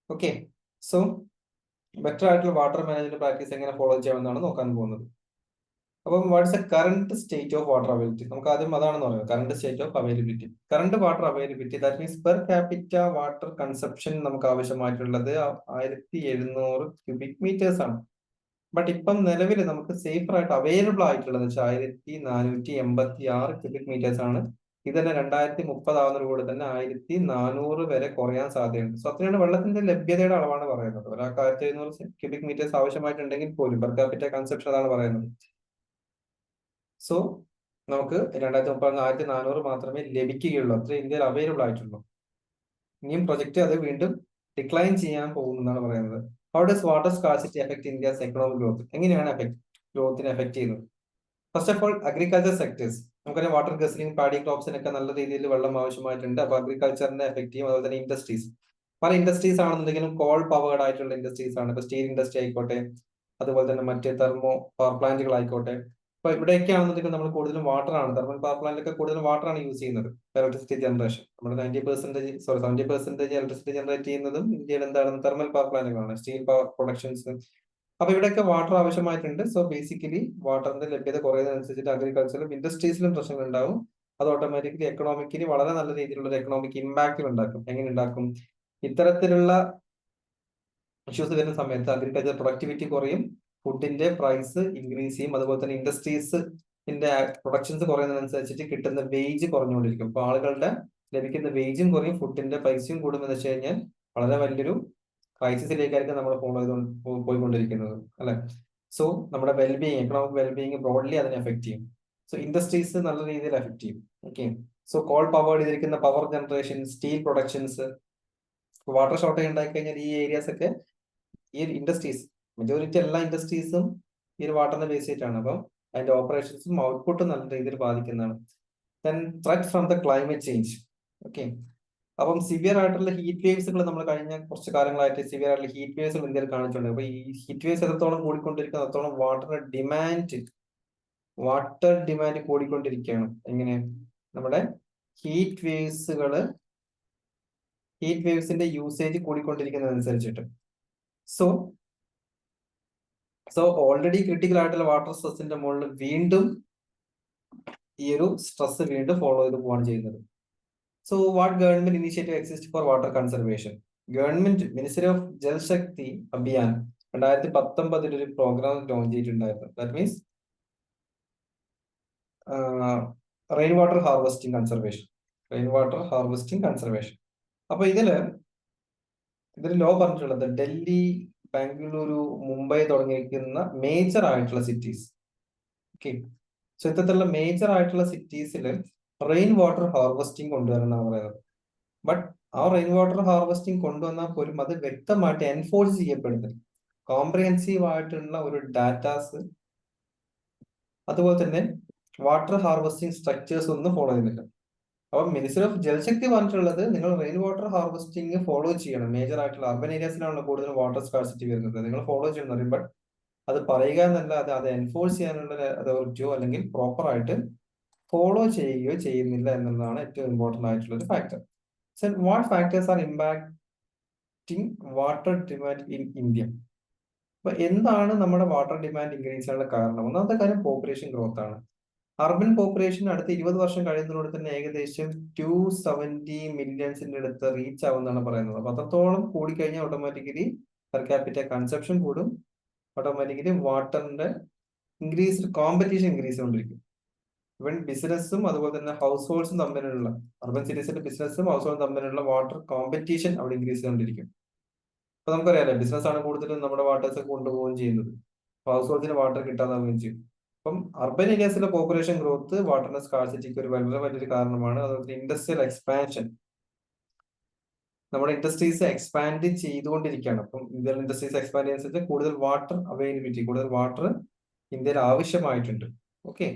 ഓക്കെ, സോ ബെറ്റർ ആയിട്ടുള്ള വാട്ടർ മാനേജ്മെന്റ് പ്രാക്ടീസ് എങ്ങനെ ഫോളോ ചെയ്യാമെന്നാണ് നോക്കാൻ പോകുന്നത്. അപ്പം what's a current state of water availability? നമുക്ക് ആദ്യം അതാണെന്ന് പറയുന്നത്, current state of availability. Current water availability, that means per capita water consumption നമുക്ക് ആവശ്യമായിട്ടുള്ളത് 1700 ക്യൂബിക് മീറ്റേഴ്സ് ആണ്. ബട്ട് ഇപ്പം നിലവിൽ നമുക്ക് സേഫർ ആയിട്ട് അവൈലബിൾ ആയിട്ടുള്ളത് 1486 ക്യൂബിക് മീറ്റേഴ്സ് ആണ്. ഇത് തന്നെ 2030 ആവുന്നതോടുകൂടി തന്നെ 1400 വരെ കുറയാൻ സാധ്യതയുണ്ട്. സോ അത്രയാണ് വെള്ളത്തിന്റെ ലഭ്യതയുടെ അളവാണ് പറയുന്നത്. ഒരാൾക്ക് 1700 ക്യൂബിക് മീറ്റേഴ്സ് ആവശ്യമായിട്ടുണ്ടെങ്കിൽ പോലും പെർ ക്യാപിറ്റ കൺസപ്ഷൻ അതാണ് പറയുന്നത്. സോ നമുക്ക് 2030 1400 മാത്രമേ ലഭിക്കുകയുള്ളൂ, അത്ര ഇന്ത്യയിൽ അവൈലബിൾ ആയിട്ടുള്ളൂ. ഇനിയും പ്രൊജക്ട് അത് വീണ്ടും ഡിക്ലൈൻ ചെയ്യാൻ പോകുന്നതാണ് പറയുന്നത്. How does water scarcity effect India's economic growth? എങ്ങനെയാണ് ഗ്രോത്തിനെ എഫക്ട് ചെയ്യുന്നത്? First of all agriculture sectors, നമുക്കറിയാം വാട്ടർ ഗസ്ലിംഗ്, പാഡി ക്രോപ്സിനൊക്കെ നല്ല രീതിയിൽ വെള്ളം ആവശ്യമായിട്ടുണ്ട്. അപ്പൊ അഗ്രികൾച്ചറിനെ എഫക്ട് ചെയ്യും. അതുപോലെ തന്നെ ഇൻഡസ്ട്രീസ്, പല ഇൻഡസ്ട്രീസ് ആണെന്നുണ്ടെങ്കിലും കോൾ പവേർഡ് ആയിട്ടുള്ള ഇൻഡസ്ട്രീസ് ആണ്. ഇപ്പൊ സ്റ്റീൽ ഇൻഡസ്ട്രി ആയിക്കോട്ടെ, അതുപോലെ തന്നെ മറ്റ് തെർമോ പവർ പ്ലാന്റുകൾ ആയിക്കോട്ടെ. അപ്പൊ ഇവിടെയൊക്കെ ആണെന്നുണ്ടെങ്കിൽ നമ്മൾ കൂടുതലും വാട്ടർ ആണ്, തെർമൽ പവർ പ്ലാന്റിലൊക്കെ കൂടുതലും വാട്ടർ ആണ് യൂസ് ചെയ്യുന്നത് ഇലക്ട്രിസിറ്റി ജനറേഷൻ. നമ്മുടെ 70% ഇലക്ട്രിസിറ്റി ജനറേറ്റ് ചെയ്യുന്നതും ഇന്ത്യയിൽ എന്താണ്? തെർമൽ പവർ പ്ലാന്റുകളാണ്, സ്റ്റീൽ പവർ പ്രൊഡക്ഷൻസ്. അപ്പൊ ഇവിടെയൊക്കെ വാട്ടർ ആവശ്യമായിട്ടുണ്ട്. സോ ബേസിക്കലി വാട്ടറിന്റെ ലഭ്യത കുറയുന്നതനുസരിച്ചിട്ട് അഗ്രികൾച്ചറിലും ഇൻഡസ്ട്രീസിലും പ്രശ്നങ്ങൾ ഉണ്ടാവും. അത് ഓട്ടോമാറ്റിക്കലി എക്കണോമിക്കലി വളരെ നല്ല രീതിയിലുള്ള ഒരു എക്കണോമിക് ഇമ്പാക്റ്റ് ഉണ്ടാക്കും. എങ്ങനെ ഉണ്ടാക്കും? ഇത്തരത്തിലുള്ള ഇഷ്യൂസ് വരുന്ന സമയത്ത് അഗ്രികൾച്ചർ പ്രൊഡക്ടിവിറ്റി കുറയും, ഫുഡിന്റെ പ്രൈസ് ഇൻക്രീസ് ചെയ്യും, അതുപോലെ തന്നെ ഇൻഡസ്ട്രീസിന്റെ പ്രൊഡക്ഷൻസ് കുറയുന്നതനുസരിച്ചിട്ട് കിട്ടുന്ന വേജ് കുറഞ്ഞുകൊണ്ടിരിക്കും. അപ്പൊ ആളുകളുടെ ലഭിക്കുന്ന വേജും കുറയും, ഫുഡിന്റെ പൈസയും കൂടുമെന്ന് വെച്ച് കഴിഞ്ഞാൽ വളരെ വലിയൊരു ക്രൈസിസിലേക്കായിരിക്കും നമ്മൾ ഫോളോ ചെയ്ത് പോയിക്കൊണ്ടിരിക്കുന്നത്, അല്ലെ? സോ നമ്മുടെ വെൽബീയിങ്, എക്കണോമിക് വെൽബീയിങ് ബ്രോഡ്ലി അതിനെ എഫക്ട് ചെയ്യും. സോ ഇൻഡസ്ട്രീസ് നല്ല രീതിയിൽ എഫക്ട് ചെയ്യും. ഓക്കെ, സോ കോൾ പവേർഡ് ചെയ്തിരിക്കുന്ന power generation, steel productions, water shortage ഉണ്ടായി കഴിഞ്ഞാൽ ഈ ഏരിയാസ് ഒക്കെ, ഈ ഇൻഡസ്ട്രീസ്, മെജോറിറ്റി എല്ലാ ഇൻഡസ്ട്രീസും ഈ ഒരു വാട്ടറിനെ ബേസ് ചെയ്തിട്ടാണ്. അപ്പം അതിന്റെ ഓപ്പറേഷൻസും ഔട്ട്പുട്ടും നല്ല രീതിയിൽ ബാധിക്കുന്നതാണ്. Then threat from the climate change. Okay, അപ്പം സിവിയർ ആയിട്ടുള്ള ഹീറ്റ് വേവ്സുകൾ നമ്മൾ കഴിഞ്ഞ കുറച്ച് കാലങ്ങളായിട്ട് സിവിയർ ആയിട്ടുള്ള ഹീറ്റ് വേവ്സുകൾ ഇന്ത്യയിൽ കാണിച്ചിട്ടുണ്ട്. അപ്പൊ ഈ ഹീറ്റ് വേവ്സ് എത്രത്തോളം കൂടിക്കൊണ്ടിരിക്കുന്ന അത്രത്തോളം വാട്ടർ ഡിമാൻഡ് കൂടിക്കൊണ്ടിരിക്കുകയാണ്. എങ്ങനെ? നമ്മുടെ ഹീറ്റ് വേവ്സിന്റെ യൂസേജ് കൂടിക്കൊണ്ടിരിക്കുന്നതനുസരിച്ചിട്ട്. സോ ഓൾറെഡി ക്രിട്ടിക്കൽ ആയിട്ടുള്ള വാട്ടർ സ്ട്രെസ്സിന്റെ മുകളിൽ വീണ്ടും ഈ ഒരു സ്ട്രെസ് വീണ്ടും ഫോളോ ചെയ്ത് പോവാണ് ചെയ്യുന്നത്. So what government initiative exist for water conservation? Government ministry of Jal Shakti Abhiyan 2019 ഒരു പ്രോഗ്രാം ലോഞ്ച് ചെയ്തിട്ടുണ്ടായിരുന്നു. That means rain water harvesting conservation. അപ്പൊ ഇതില് ലോ പറഞ്ഞിട്ടുള്ളത് ഡൽഹി, ബാംഗ്ലൂരു, മുംബൈ തുടങ്ങിയിരിക്കുന്ന മേജർ ആയിട്ടുള്ള സിറ്റീസ്. ഓക്കെ, സോ ഇത്തരത്തിലുള്ള മേജർ ആയിട്ടുള്ള സിറ്റീസിൽ റെയിൻ വാട്ടർ ഹാർവെസ്റ്റിംഗ് കൊണ്ടുവരുന്നതാണ് പറയുന്നത്. ബട്ട് ആ റെയിൻ വാട്ടർ ഹാർവെസ്റ്റിംഗ് കൊണ്ടുവന്നാൽ പോലും അത് വ്യക്തമായിട്ട് എൻഫോഴ്സ് ചെയ്യപ്പെടുന്നില്ല. കോംപ്രിഹെൻസീവ് ആയിട്ടുള്ള ഒരു ഡാറ്റാസ്, അതുപോലെ തന്നെ വാട്ടർ ഹാർവെസ്റ്റിംഗ് സ്ട്രക്ചേഴ്സ് ഒന്നും ഫോളോ ചെയ്യുന്നില്ല. അപ്പൊ മിനിസ്ട്രി ഓഫ് ജലശക്തി പറഞ്ഞിട്ടുള്ളത് നിങ്ങൾ റെയിൻ വാട്ടർ ഹാർവെസ്റ്റിംഗ് ഫോളോ ചെയ്യണം. മേജർ ആയിട്ടുള്ള അർബൻ ഏരിയാസിലാണ് കൂടുതൽ വാട്ടർ സ്കാർസിറ്റി വരുന്നത്, നിങ്ങൾ ഫോളോ ചെയ്യണം പറയും. ബട്ട് അത് പറയുക എന്നല്ല, അത് എൻഫോഴ്സ് ചെയ്യാനുള്ള അതോറിറ്റിയോ അല്ലെങ്കിൽ പ്രോപ്പർ ആയിട്ട് ഫോളോ ചെയ്യുകയോ ചെയ്യുന്നില്ല എന്നുള്ളതാണ് ഏറ്റവും ഇമ്പോർട്ടന്റ് ആയിട്ടുള്ള ഒരു factor. So what factors are impacting water demand in India? അപ്പൊ എന്താണ് നമ്മുടെ വാട്ടർ ഡിമാൻഡ് ഇൻക്രീസ് ചെയ്യാനുള്ള കാരണം? ഒന്നാമത്തെ കാര്യം പോപ്പുലേഷൻ ഗ്രോത്ത് ആണ്. അർബൻ പോപ്പുലേഷൻ അടുത്ത 20 വർഷം കഴിയുന്നതോടെ തന്നെ ഏകദേശം 270 മില്യൺസിന്റെ അടുത്ത് റീച്ച് ആവുമെന്നാണ് പറയുന്നത്. അപ്പൊ അത്രത്തോളം കൂടിക്കഴിഞ്ഞാൽ ഓട്ടോമാറ്റിക്കലി പെർ ക്യാപിറ്റ കൺസപ്ഷൻ കൂടും, ഓട്ടോമാറ്റിക്കലി വാട്ടറിന്റെ കോമ്പറ്റീഷൻ ഇൻക്രീസ് ചെയ്തുകൊണ്ടിരിക്കും. ഇവൻ ബിസിനസ്സും അതുപോലെ തന്നെ ഹൗസ് ഹോൾഡ്സും തമ്മിലുള്ള, അർബൻ സിറ്റീസിന്റെ ബിസിനസ്സും ഹൗസ് ഹോൾഡും തമ്മിലുള്ള വാട്ടർ കോമ്പറ്റീഷൻ അവിടെ ഇൻക്രീസ് ചെയ്തുകൊണ്ടിരിക്കും. അപ്പൊ നമുക്കറിയാലോ, ബിസിനസ് ആണ് കൂടുതലും നമ്മുടെ വാട്ടേഴ്സ് കൊണ്ടുപോവുകയും ചെയ്യുന്നത്, ഹൗസ് ഹോൾഡിന് വാട്ടർ കിട്ടാതാവുകയും ചെയ്യും. അപ്പം അർബൻ ഏരിയാസിലെ പോപ്പുലേഷൻ ഗ്രോത്ത് വാട്ടറിന്റെ സ്കാർസിറ്റിക്ക് ഒരു വളരെ വലിയൊരു കാരണമാണ്. അതുപോലെ ഇൻഡസ്ട്രിയൽ എക്സ്പാൻഷൻ, നമ്മുടെ ഇൻഡസ്ട്രീസ് എക്സ്പാൻഡ് ചെയ്തുകൊണ്ടിരിക്കുകയാണ്. അപ്പം ഇന്ത്യൻ ഇൻഡസ്ട്രീസ് എക്സ്പാൻഡ് ചെയ്യുന്നതനുസരിച്ച് കൂടുതൽ വാട്ടർ അവൈലബിലിറ്റി, കൂടുതൽ വാട്ടർ ഇന്ത്യയിൽ ആവശ്യമായിട്ടുണ്ട്. ഓക്കെ,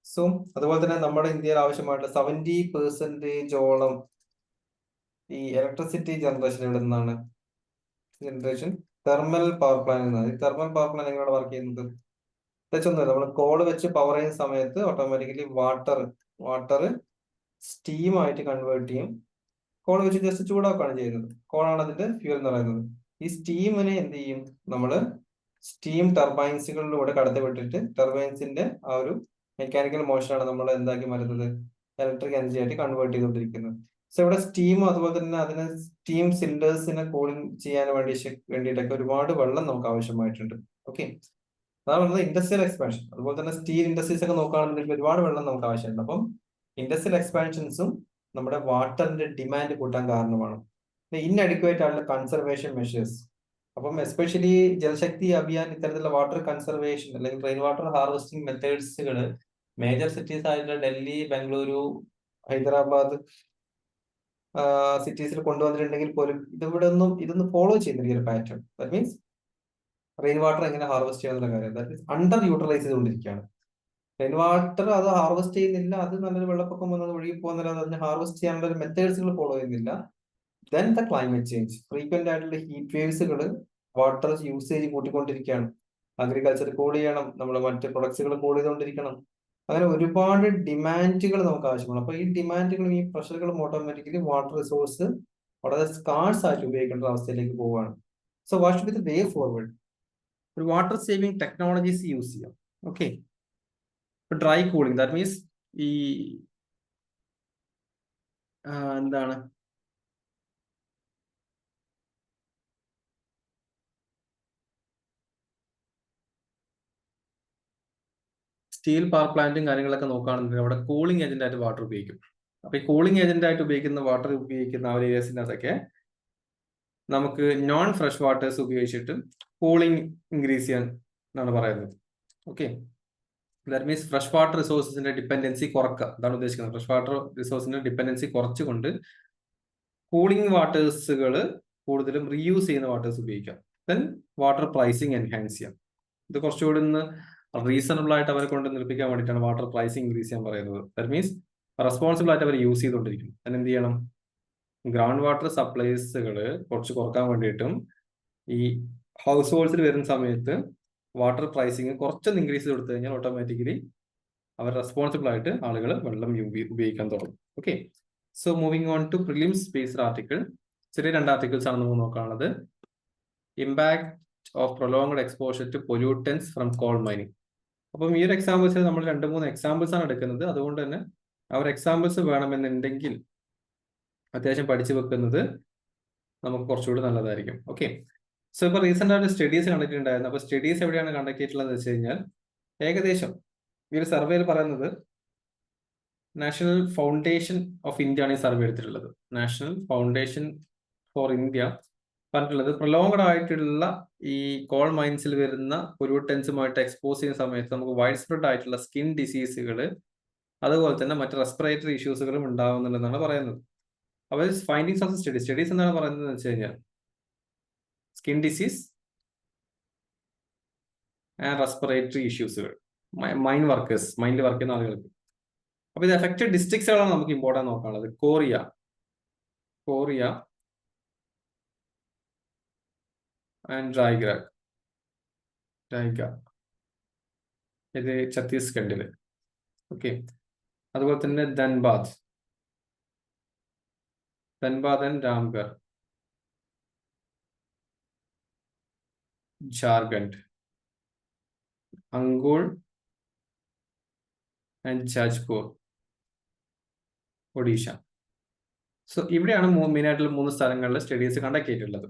സോ അതുപോലെ തന്നെ നമ്മുടെ ഇന്ത്യയിൽ ആവശ്യമായിട്ടുള്ള 70% ഈ ഇലക്ട്രിസിറ്റി ജനറേഷൻ എവിടെ നിന്നാണ്? തെർമൽ പവർ പ്ലാന്റ് നിന്നാണ്. ഈ തെർമൽ പവർ പ്ലാന്റ് എങ്ങനെയാണ് വർക്ക് ചെയ്യുന്നത്? തെച്ചൊന്നുമില്ല, നമ്മൾ കോള് വെച്ച് പവർ ചെയ്യുന്ന സമയത്ത് ഓട്ടോമാറ്റിക്കലി വാട്ടർ സ്റ്റീം ആയിട്ട് കൺവേർട്ട് ചെയ്യും. കോൾ വെച്ച് ജസ്റ്റ് ചൂടാക്കുകയാണ് ചെയ്യുന്നത്. കോളാണ് അതിന്റെ ഫ്യൂൽ എന്ന് പറയുന്നത്. ഈ സ്റ്റീമിനെ എന്ത് ചെയ്യും? നമ്മള് സ്റ്റീം ടർബൈൻസുകളിലൂടെ കടത്തിവിട്ടിട്ട് ടർബൈൻസിന്റെ ആ ഒരു മെക്കാനിക്കൽ മോഷനാണ് നമ്മൾ എന്താക്കി മാറ്റുന്നത്? ഇലക്ട്രിക് എനർജി ആയിട്ട് കൺവേർട്ട് ചെയ്തുകൊണ്ടിരിക്കുന്നത്. സോ ഇവിടെ സ്റ്റീം, അതുപോലെ തന്നെ അതിന് സ്റ്റീം സിലിണ്ടേഴ്സിനെ കൂളിംഗ് ചെയ്യാൻ വേണ്ടിയിട്ടൊക്കെ ഒരുപാട് വെള്ളം നമുക്ക് ആവശ്യമായിട്ടുണ്ട്. ഓക്കെ, അതാണ് പറഞ്ഞത് ഇൻഡസ്ട്രിയൽ എക്സ്പാൻഷൻ. അതുപോലെ തന്നെ സ്റ്റീൽ ഇൻഡസ്ട്രീസ് ഒക്കെ നോക്കുകയാണെന്നുണ്ടെങ്കിൽ ഒരുപാട് വെള്ളം നമുക്ക് ആവശ്യമുണ്ട്. അപ്പം ഇൻഡസ്ട്രിയൽ എക്സ്പാൻഷൻസും നമ്മുടെ വാട്ടറിന്റെ ഡിമാൻഡ് കൂട്ടാൻ കാരണമാണ്. ഇൻഅഡിക്വേറ്റ് ആയിട്ടുള്ള കൺസർവേഷൻ മെഷേഴ്സ്. അപ്പം എസ്പെഷ്യലി ജലശക്തി അഭിയാൻ ഇത്തരത്തിലുള്ള വാട്ടർ കൺസർവേഷൻ അല്ലെങ്കിൽ റെയിൻ വാട്ടർ ഹാർവെസ്റ്റിംഗ് മെത്തേഡ്സുകൾ മേജർ സിറ്റീസ് ആയിട്ടുള്ള ഡൽഹി, ബംഗളൂരു, ഹൈദരാബാദ് സിറ്റീസിൽ കൊണ്ടുവന്നിട്ടുണ്ടെങ്കിൽ പോലും ഇതൊന്നും ഫോളോ ചെയ്യുന്നില്ല ഈ ഒരു pattern. That means rain water എങ്ങനെ ഹാർവെസ്റ്റ് ചെയ്യാന്നുള്ള കാര്യം ദാറ്റ് മീൻസ് അണ്ടർ യൂട്ടിലൈസ് ചെയ്തുകൊണ്ടിരിക്കുകയാണ്. റെയിൻ വാട്ടർ അത് ഹാർവെസ്റ്റ് ചെയ്യുന്നില്ല, അത് നല്ലൊരു വെള്ളപ്പൊക്കം വന്നത് ഒഴുകി പോകുന്നില്ല, അതിനെ ഹാർവെസ്റ്റ് ചെയ്യാനുള്ള ഒരു മെത്തേഡ്സുകൾ ഫോളോ ചെയ്യുന്നില്ല. Then the climate change, frequent ആയിട്ടുള്ള ഹീറ്റ് വേവ്സുകൾ വാട്ടർ യൂസേജ് കൂട്ടിക്കൊണ്ടിരിക്കുകയാണ്. അഗ്രികൾച്ചർ കൂൾ ചെയ്യണം, നമ്മൾ മറ്റ് പ്രൊഡക്ട്സുകൾ കൂൾ ചെയ്തുകൊണ്ടിരിക്കണം. അങ്ങനെ ഒരുപാട് ഡിമാൻഡുകൾ നമുക്ക് ആവശ്യമാണ്. അപ്പൊ ഈ ഡിമാൻഡുകളും ഈ പ്രഷറുകളും ഓട്ടോമാറ്റിക്കലി വാട്ടർ റിസോഴ്സ് വളരെ സ്കാർസ് ആയിട്ട് ഉപയോഗിക്കേണ്ട അവസ്ഥയിലേക്ക് പോവുകയാണ്. So what should be the way forward? ഒരു വാട്ടർ സേവിങ് ടെക്നോളജീസ് യൂസ് ചെയ്യാം. Okay, dry cooling, that means ഈ എന്താണ് സ്റ്റീൽ പവർ പ്ലാന്റും കാര്യങ്ങളൊക്കെ നോക്കുകയാണെന്നുണ്ടെങ്കിൽ അവിടെ കൂളിംഗ് ഏജന്റ് ആയിട്ട് വാട്ടർ ഉപയോഗിക്കും. അപ്പൊ ഈ കൂളിംഗ് ഏജന്റ് ആയിട്ട് ഉപയോഗിക്കുന്ന വാട്ടർ ഉപയോഗിക്കുന്ന ആ ഒരു ഏരിയാസിനകത്തൊക്കെ നമുക്ക് നോൺ ഫ്രഷ് വാട്ടേഴ്സ് ഉപയോഗിച്ചിട്ട് കൂളിംഗ് ഇൻക്രീസ് ചെയ്യാൻ എന്നാണ് പറയുന്നത്. Okay, that means fresh water റിസോഴ്സിന്റെ ഡിപ്പെൻഡൻസി കുറക്കുക, അതാണ് ഉദ്ദേശിക്കുന്നത്. ഫ്രഷ് വാട്ടർ റിസോഴ്സിന്റെ ഡിപ്പെൻഡൻസി കുറച്ചുകൊണ്ട് കൂളിംഗ് വാട്ടേഴ്സുകൾ കൂടുതലും റീയൂസ് ചെയ്യുന്ന വാട്ടേഴ്സ് ഉപയോഗിക്കാം. ദെൻ വാട്ടർ പ്രൈസിങ് എൻഹാൻസ് ചെയ്യാം. ഇത് കുറച്ചുകൂടി ഒന്ന് റീസണബിൾ ആയിട്ട് അവരെ കൊണ്ട് നിർപ്പിക്കാൻ വേണ്ടിയിട്ടാണ് വാട്ടർ പ്രൈസിങ് ഇൻക്രീസ് ചെയ്യാൻ പറയുന്നത്. ദാറ്റ് മീൻസ് റെസ്പോൺസിബിൾ ആയിട്ട് അവർ യൂസ് ചെയ്തുകൊണ്ടിരിക്കും. അതിന് എന്ത് ചെയ്യണം? ഗ്രൗണ്ട് വാട്ടർ സപ്ലൈസുകൾ കുറച്ച് കുറക്കാൻ വേണ്ടിയിട്ടും ഈ ഹൗസ് ഹോൾഡ്സിൽ വരുന്ന സമയത്ത് വാട്ടർ പ്രൈസിങ് കുറച്ചൊന്ന് ഇൻക്രീസ് ചെയ്ത് കൊടുത്തു കഴിഞ്ഞാൽ ഓട്ടോമാറ്റിക്കലി അവർ റെസ്പോൺസിബിൾ ആയിട്ട് ആളുകൾ വെള്ളം ഉപയോഗിക്കാൻ തുടങ്ങും. Okay, so moving on to prelims based article. ചെറിയ 2 ആർട്ടിക്കിൾസ് ആണ് നമുക്ക് നോക്കാനുള്ളത്. Impact of prolonged exposure to pollutants from coal mining. അപ്പം ഈ ഒരു എക്സാമ്പിൾസിൽ നമ്മൾ 2-3 എക്സാമ്പിൾസ് ആണ് എടുക്കുന്നത്. അതുകൊണ്ട് തന്നെ ആ ഒരു എക്സാമ്പിൾസ് വേണമെന്നുണ്ടെങ്കിൽ അത്യാവശ്യം പഠിച്ചു വെക്കുന്നത് നമുക്ക് കുറച്ചുകൂടി നല്ലതായിരിക്കും. ഓക്കെ, സോ ഇപ്പൊ റീസെന്റ് ആയിട്ട് സ്റ്റഡീസ് കണ്ടക്ട് ഉണ്ടായിരുന്നു. അപ്പൊ സ്റ്റഡീസ് എവിടെയാണ് കണ്ടക്ട് ചെയ്തിട്ടുള്ളത് വെച്ച് കഴിഞ്ഞാൽ ഏകദേശം ഈ ഒരു സർവേയിൽ പറയുന്നത് നാഷണൽ ഫൗണ്ടേഷൻ ഓഫ് ഇന്ത്യ ആണ് ഈ സർവേ എടുത്തിട്ടുള്ളത്. നാഷണൽ ഫൗണ്ടേഷൻ ഫോർ ഇന്ത്യ പറഞ്ഞിട്ടുള്ളത് പ്രൊലോങ്ഡ് ആയിട്ടുള്ള ഈ കോൾ മൈൻസിൽ വരുന്ന പൊല്യൂട്ടൻസുമായിട്ട് എക്സ്പോസ് ചെയ്യുന്ന സമയത്ത് നമുക്ക് വൈഡ് സ്പ്രെഡ് ആയിട്ടുള്ള സ്കിൻ ഡിസീസുകൾ അതുപോലെ തന്നെ മറ്റ് റെസ്പിറേറ്ററി ഇഷ്യൂസുകളും ഉണ്ടാവുന്നുണ്ടെന്നാണ് പറയുന്നത്. അപ്പോൾ ഫൈൻഡിങ്സ് ഓഫ് സ്റ്റഡീസ് എന്താണ് പറയുന്നത് വെച്ച് കഴിഞ്ഞാൽ സ്കിൻ ഡിസീസ് ആൻഡ് റെസ്പിറേറ്ററി ഇഷ്യൂസുകൾ മൈൻഡ് വർക്ക് ചെയ്യുന്ന ആളുകൾക്ക്. അപ്പൊ ഇത് എഫക്റ്റഡ് ഡിസ്ട്രിക്ട്സുകളാണ് നമുക്ക് ഇമ്പോർട്ടൻ്റ് നോക്കാനുള്ളത്. കോറിയ ആൻഡ് ഡ്രൈഗ ഇത് ഛത്തീസ്ഗഡില്. ഓക്കെ, അതുപോലെ തന്നെ Dhanbad and Ramgarh, Jharkhand, Angul and Jajpur, Odisha. So ഇവിടെയാണ് മെയിൻ ആയിട്ടുള്ള 3 സ്ഥലങ്ങളിൽ സ്റ്റഡീസ് കണ്ടക്ട് ചെയ്തിട്ടുള്ളത്.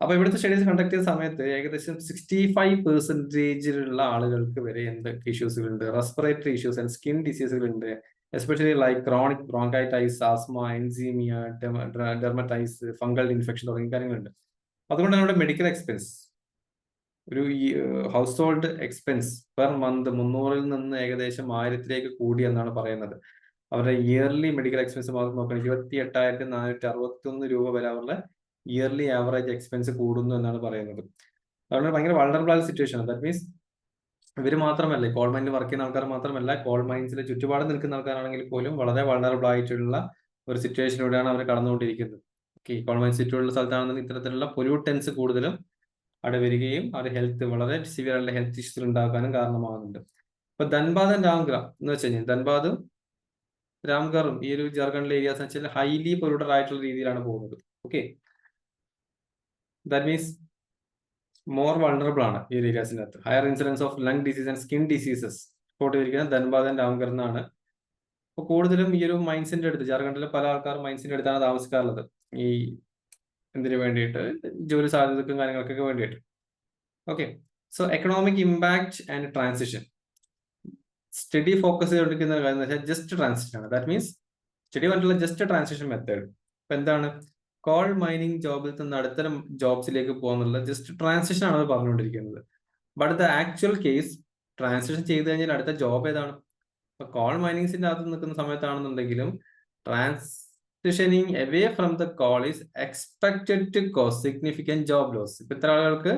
അപ്പൊ ഇവിടുത്തെ സ്റ്റഡീസ് കണ്ടക്ട് ചെയ്ത സമയത്ത് ഏകദേശം 65% ആളുകൾക്ക് വരെ എന്തൊക്കെ ഇഷ്യൂസുകളുണ്ട്? റെസ്പിറേറ്ററി ഇഷ്യൂസ് ആൻഡ് സ്കിൻ ഡിസീസുകളുണ്ട്. Especially like chronic bronchitis, asthma, എൻസീമിയ, ഡെർമറ്റൈസ്, ഫംഗൽ ഇൻഫെക്ഷൻ തുടങ്ങിയ കാര്യങ്ങളുണ്ട്. അതുകൊണ്ട് നമ്മുടെ മെഡിക്കൽ എക്സ്പെൻസ് ഒരു household expense per month 300-ൽ നിന്ന് ഏകദേശം 1000-ലേക്ക് കൂടി എന്നാണ് പറയുന്നത്. അവരുടെ ഇയർലി മെഡിക്കൽ എക്സ്പെൻസ് മാത്രം നോക്കുകയാണെങ്കിൽ 28,461 രൂപ വരെ അവരുടെ ഇയർലി ആവറേജ് എക്സ്പെൻസ് കൂടുന്നു എന്നാണ് പറയുന്നത്. അതുകൊണ്ട് ഭയങ്കര വൾണറബിൾ ആയ സിറ്റുവേഷൻ ആണ്. ദാറ്റ് മീൻസ് ഇവർ മാത്രമല്ല, കോൾ മൈനിൽ വർക്ക് ചെയ്യുന്ന ആൾക്കാർ മാത്രമല്ല, കോൾ മൈൻസിലെ ചുറ്റുപാട് നിൽക്കുന്ന ആൾക്കാരാണെങ്കിൽ പോലും വളരെ വൾണറബിൾ ആയിട്ടുള്ള ഒരു സിറ്റുവേഷനിലൂടെയാണ് അവർ കടന്നുകൊണ്ടിരിക്കുന്നത്. ഓക്കെ, കോൾ മൈൻസ് ചുറ്റുമുള്ള സ്ഥലത്താണെന്നുണ്ടെങ്കിൽ ഇത്തരത്തിലുള്ള പൊല്യൂട്ടൻസ് കൂടുതലും അവിടെ വരികയും അവരുടെ ഹെൽത്ത് വളരെ സിവിയർ ആയിട്ടുള്ള ഹെൽത്ത് ഇഷ്യൂസ് ഉണ്ടാക്കാനും കാരണമാകുന്നുണ്ട്. അപ്പൊ ധൻബാദ് ആൻഡ് രാംഗർ എന്ന് വെച്ച് കഴിഞ്ഞാൽ ധൻബാദും രാംഗറും ഈ ഒരു ജാർഖണ്ഡിലെ ഏരിയാസ് എന്ന് വെച്ചാൽ ഹൈലി പൊല്യൂട്ടഡ് ആയിട്ടുള്ള രീതിയിലാണ് പോകുന്നത്. Okay, that means more vulnerable ആണ് ഈ ഏരിയാസിന്റെ അകത്ത്. Higher incidents of lung disease and skin diseases report ചെയ്തിരിക്കുന്നത് ധൻബാദ് ആൻഡ് രാംഗർ എന്നാണ്. അപ്പോൾ കൂടുതലും ഈ ഒരു മൈൻസിന്റെ അടുത്ത്, ജാർഖണ്ഡിലെ പല ആൾക്കാർ മൈൻസിന്റെ അടുത്താണ് താമസിക്കാറുള്ളത്. ഈ എന്തിനു വേണ്ടിയിട്ട്? ജോലി സാധ്യതക്കും കാര്യങ്ങൾക്കൊക്കെ വേണ്ടിയിട്ട്. Okay, so economic impact and transition. Study focus ചെയ്തുകൊണ്ടിരിക്കുന്ന കാര്യം എന്ന് വെച്ചാൽ ജസ്റ്റ് ട്രാൻസിഷൻ ആണ്. ദാറ്റ് മീൻസ് സ്റ്റഡി പറഞ്ഞിട്ടുള്ള ജസ്റ്റ് ട്രാൻസിഷൻ മെത്തേഡ്. ഇപ്പൊ എന്താണ്? കോൾ മൈനിങ് ജോബിൽ നിന്ന് അടുത്ത ജോബ്സിലേക്ക് പോകുന്നുള്ള ജസ്റ്റ് ട്രാൻസിഷൻ ആണ് പറഞ്ഞുകൊണ്ടിരിക്കുന്നത്. But the actual case transition ചെയ്ത് കഴിഞ്ഞാൽ അടുത്ത ജോബ് ഏതാണ്? ഇപ്പൊ കോൾ മൈനിങ്സിന്റെ അകത്ത് നിൽക്കുന്ന സമയത്താണെന്നുണ്ടെങ്കിലും transitioning away from the coal is expected to cause significant job loss. ഇപ്പൊ ഇത്ര ആളുകൾക്ക്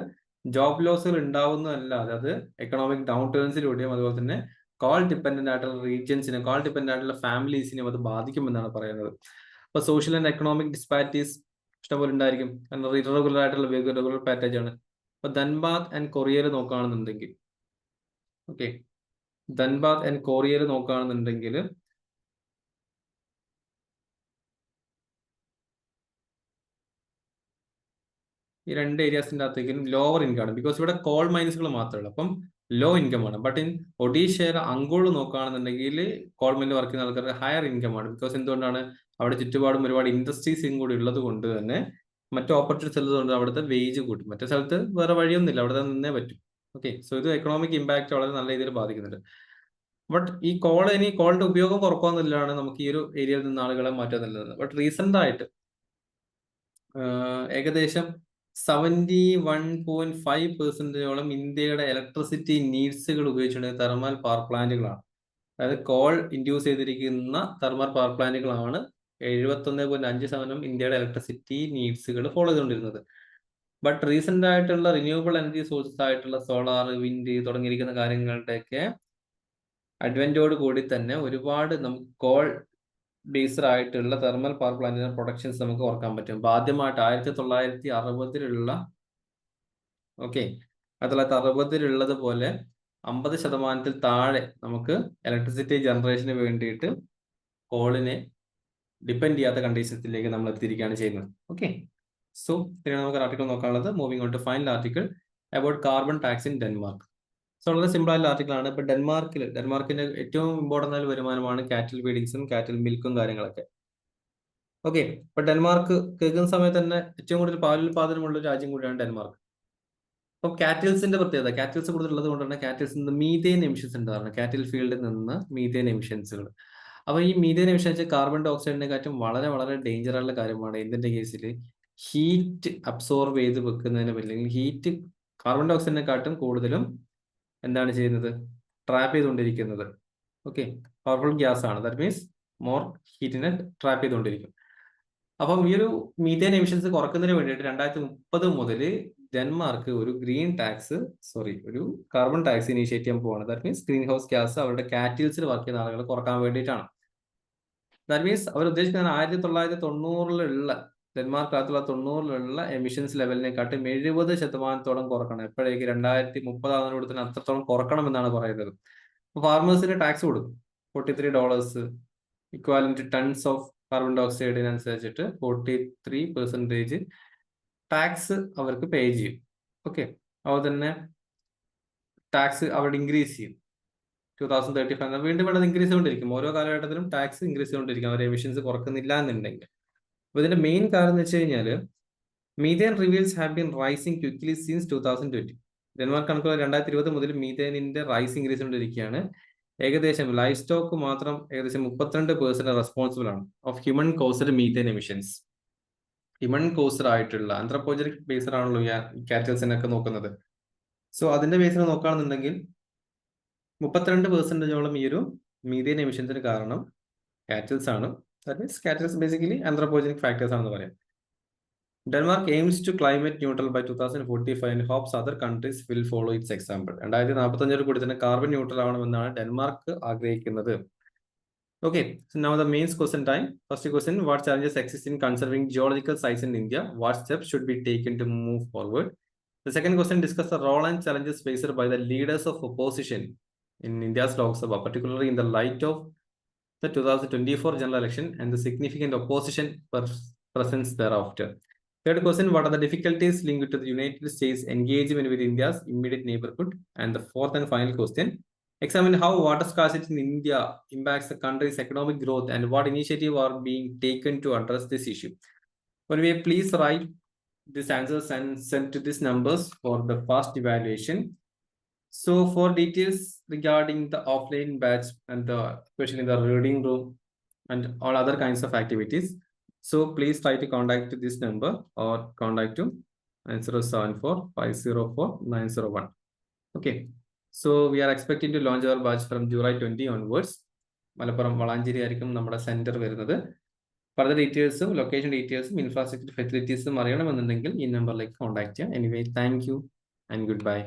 ജോബ് ലോസുകൾ ഉണ്ടാവുന്നതല്ലാതെ അത് എക്കണോമിക് ഡൗൺ ടേൺസിലൂടെയും അതുപോലെ തന്നെ കോൾ ഡിപ്പെൻഡന്റ് ആയിട്ടുള്ള റീജിയൻസിനും കോൾ ഡിപ്പെൻഡന്റ് ആയിട്ടുള്ള ഫാമിലീസിനും അത് ബാധിക്കുമെന്നാണ് പറയുന്നത്. അപ്പൊ സോഷ്യൽ ആൻഡ് എക്കണോമിക് ഡിസ്പാരിറ്റീസ് ഇഷ്ടംപോലെ ഉണ്ടായിരിക്കും. കാരണം ഇറഗുലർ ആയിട്ടുള്ള റെഗുലർ പാറ്റേജ് ആണ്. അപ്പൊ ധൻബാദ് ആൻഡ് കൊറിയയിൽ നോക്കുകയാണെന്നുണ്ടെങ്കിൽ, ഓക്കെ, ധൻബാദ് ആൻഡ് കൊറിയയിൽ നോക്കുകയാണെന്നുണ്ടെങ്കിൽ ഈ 2 ഏരിയാസിന്റെ അകത്തേക്കും ലോവർ ഇൻകം ആണ്. ബിക്കോസ് ഇവിടെ കോൾ മൈൻസുകൾ മാത്രമേ ഉള്ളൂ. അപ്പം ലോ ഇൻകം ആണ്. ബട്ട് ഇൻ ഒഡീഷയിലെ അങ്കോള് നോക്കുകയാണെന്നുണ്ടെങ്കിൽ കോൾ മില്ലിൽ വർക്ക് ചെയ്യുന്ന ആൾക്കാർക്ക് ഹയർ ഇൻകം ആണ്. ബിക്കോസ് എന്തുകൊണ്ടാണ്, അവിടെ ചുറ്റുപാടും ഒരുപാട് ഇൻഡസ്ട്രീസും കൂടി ഉള്ളത് കൊണ്ട് തന്നെ മറ്റു ഓപ്പർച്യൂണിറ്റീസ് ഉള്ളതുകൊണ്ട് അവിടുത്തെ വേജ് കൂട്ടും. മറ്റേ സ്ഥലത്ത് വേറെ വഴിയൊന്നുമില്ല, അവിടെ നിന്നേ പറ്റും. ഓക്കെ, സോ ഇത് എക്കണോമിക് ഇമ്പാക്ട് വളരെ നല്ല രീതിയിൽ ബാധിക്കുന്നുണ്ട്. ബട്ട് ഈ കോളിന്റെ ഉപയോഗം കുറക്കാന്നുള്ളതാണ് നമുക്ക് ഈ ഒരു ഏരിയയിൽ നിന്ന് ആളുകളെ മാറ്റാൻ നല്ലത്. ബട്ട് റീസെന്റ് ആയിട്ട് ഏകദേശം 71.5% ഇന്ത്യയുടെ ഇലക്ട്രിസിറ്റി നീഡ്സുകൾ ഉപയോഗിച്ചുകൊണ്ട് തെർമൽ പവർ പ്ലാന്റുകളാണ്. അതായത് കോൾ ഇൻഡ്യൂസ് ചെയ്തിരിക്കുന്ന തെർമൽ പവർ പ്ലാന്റുകളാണ് 71.5% ഇന്ത്യയുടെ ഇലക്ട്രിസിറ്റി നീഡ്സുകൾ ഫോളോ ചെയ്തുകൊണ്ടിരുന്നത്. ബട്ട് റീസെന്റ് ആയിട്ടുള്ള റിന്യൂവബിൾ എനർജി സോഴ്സസ് ആയിട്ടുള്ള സോളാർ, വിൻഡ് തുടങ്ങിയിരിക്കുന്ന കാര്യങ്ങളുടെയൊക്കെ അഡ്വന്റോട് കൂടി തന്നെ ഒരുപാട് നമുക്ക് കോൾ ബേസ്ഡ് ആയിട്ടുള്ള തെർമൽ പവർ പ്ലാന്റിന്റെ പ്രൊഡക്ഷൻസ് നമുക്ക് ഓർക്കാൻ പറ്റും. ആദ്യമായിട്ട് 1960 ഓക്കെ 1960 പോലെ 50% താഴെ നമുക്ക് ഇലക്ട്രിസിറ്റി ജനറേഷന് വേണ്ടിയിട്ട് കോളിനെ ഡിപ്പെൻഡ് ചെയ്യാത്ത കണ്ടീഷൻസിലേക്ക് നമ്മൾ എത്തിയിരിക്കുകയാണ് ചെയ്യുന്നത്. ഓക്കെ, സോ ഇതിനാണ് നമുക്ക് ആർട്ടിക്കിൾ നോക്കാനുള്ളത്. Moving on to final article about carbon tax in Denmark. So വളരെ സിമ്പിൾ ആയിട്ടുള്ള ആർട്ടിക്കിൾ ആണ്. ഇപ്പൊ ഡെൻമാർക്കിന്റെ ഏറ്റവും ഇമ്പോർട്ടൻ്റ് ആയ വരുമാനമാണ് കാറ്റിൽ ഫീഡിങ്സും കാറ്റിൽ മിൽക്കും കാര്യങ്ങളൊക്കെ. ഓക്കെ, ഇപ്പൊ ഡെൻമാർക്ക് കേൾക്കുന്ന സമയത്ത് തന്നെ ഏറ്റവും കൂടുതൽ പാലുൽപാദനമുള്ള ഒരു രാജ്യം കൂടിയാണ് ഡെൻമാർക്ക്. അപ്പൊ കാറ്റിൽസിന്റെ പ്രത്യേകത, കാറ്റിൽസ് കൂടുതലുള്ളത് കൊണ്ട് തന്നെ കാറ്റിൽസിൽ നിന്ന് മീഥേൻ എമിഷൻസ് ഉണ്ടാകുന്നു. കാറ്റിൽ ഫീൽഡിൽ നിന്ന് മീഥേൻ എമിഷൻസുകൾ. അപ്പൊ ഈ മീഥേൻ എമിഷൻസ് കാർബൺ ഡൈ ഓക്സൈഡിനെക്കാട്ടും വളരെ വളരെ ഡേഞ്ചർ ആയിട്ടുള്ള കാര്യമാണ്. എന്തിന്റെ കേസിൽ ഹീറ്റ് അബ്സോർബ് ചെയ്ത് വെക്കുന്നതിന് അല്ലെങ്കിൽ ഹീറ്റ് കാർബൺ ഡൈ ഓക്സൈഡിനെക്കാട്ടും കൂടുതലും എന്താണ് ചെയ്യുന്നത്, ട്രാപ്പ് ചെയ്തുകൊണ്ടിരിക്കുന്നത്. ഓക്കെ, പവർഫുൾ ഗ്യാസ് ആണ്. ദാറ്റ് മീൻസ് മോർ ഹീറ്റിനെ ട്രാപ്പ് ചെയ്തുകൊണ്ടിരിക്കും. അപ്പം ഈ ഒരു മീഥേൻ എമിഷൻസ് കുറക്കുന്നതിന് വേണ്ടിയിട്ട് 2030 മുതൽ ഡെൻമാർക്ക് ഒരു ഒരു കാർബൺ ടാക്സ് ഇനീഷ്യേറ്റ് ചെയ്യാൻ പോവാണ്. That means green house gas അവരുടെ കാറ്റിൽസിൽ വർക്ക് ചെയ്യുന്ന ആളുകൾ കുറക്കാൻ വേണ്ടിയിട്ടാണ്. ദാറ്റ് മീൻസ് അവർ ഉദ്ദേശിക്കുന്നത് 1990 ഡെൻമാർക്ക് 1990 എമിഷൻസ് ലെവലിനെക്കാട്ടും 70% കുറക്കണം. എപ്പോഴേക്ക് 2030 ആകുന്നതോടെ തന്നെ അത്രത്തോളം കുറക്കണം എന്നാണ് പറയുന്നത്. അപ്പോൾ ഫാർമേഴ്സിന് ടാക്സ് കൊടുക്കും. $43 ഇക്വാലന്റ് ടൺസ് ഓഫ് കാർബൺ ഡൈ ഓക്സൈഡിനനുസരിച്ചിട്ട് 43% ടാക്സ് അവർക്ക് പേ ചെയ്യും. ഓക്കെ, അതുപോലെ തന്നെ ടാക്സ് അവിടെ ഇൻക്രീസ് ചെയ്യും. 2035 വീണ്ടും ഇവിടെ ഇൻക്രീസ് ചെയ്തുകൊണ്ടിരിക്കും. ഓരോ കാലഘട്ടത്തിലും ടാക്സ് ഇൻക്രീസ് ചെയ്തുകൊണ്ടിരിക്കും അവർ എമിഷൻസ് കുറക്കുന്നില്ല എന്നുണ്ടെങ്കിൽ. അപ്പൊ ഇതിന്റെ മെയിൻ കാരണം എന്ന് വെച്ച് കഴിഞ്ഞാല് methane reviews have been rising quickly since 2020. Denmark കണക്കുകൾ 2020 മുതൽ മീഥേനിന്റെ റൈസ് ഇൻക്രീസ് ചെയ്തുകൊണ്ടിരിക്കുകയാണ്. ഏകദേശം ലൈഫ് സ്റ്റോക്ക് മാത്രം ഏകദേശം 32% റെസ്പോൺസിബിൾ ആണ് of human caused methane emissions. Human caused ആയിട്ടുള്ള ആന്ത്രപ്പോജനിക് ബേസ്ഡ് ആണല്ലോ കാറ്റൽസിനൊക്കെ നോക്കുന്നത്. സോ അതിന്റെ ബേസിൽ നോക്കുകയാണെന്നുണ്ടെങ്കിൽ 32% ഈ ഒരു മീഥേൻ എമിഷൻസിന് കാരണം കാറ്റൽസ് ആണ്. That means cattles basically anthropogenic factors ആണെന്ന് പറയാം. Denmark aims to climate neutral by 2045 and hopes other countries will follow its example. 2045 കൂടി തന്നെ കാർബൺ ന്യൂട്രൽ ആവണമെന്നാണ് ഡെൻമാർക്ക് ആഗ്രഹിക്കുന്നത്. Okay, so now the main question time. First question, what challenges exist in conserving geological sites in India? What steps should be taken to move forward? The second question, discuss the role and challenges faced by the leaders of opposition in India's Lok Sabha, particularly in the light of the 2024 general election and the significant opposition presence thereafter. Third question, what are the difficulties linked to the United States engagement with India's immediate neighborhood? And the fourth and final question, examine how water scarcity in India impacts the country's economic growth and what initiatives are being taken to address this issue. Anyway, please write these answers and send to these numbers for the fast evaluation. So for details regarding the offline batch and especially the reading room and all other kinds of activities, so please try to contact this number or contact to 9074504901. Okay, so we are expecting to launch our batch from July 20 onwards. Malappuram Valancheri ആയിരിക്കും നമ്മുടെ സെന്റർ വരുന്നത്. ഫർദർ ഡീറ്റെയിൽസും ലൊക്കേഷൻ ഡീറ്റെയിൽസും ഇൻഫ്രാസ്ട്രക്ചർ ഫെസിലിറ്റീസും അറിയണമെന്നുണ്ടെങ്കിൽ ഈ നമ്പറിലേക്ക് കോൺടാക്ട് ചെയ്യാം. Anyway, thank you and good bye.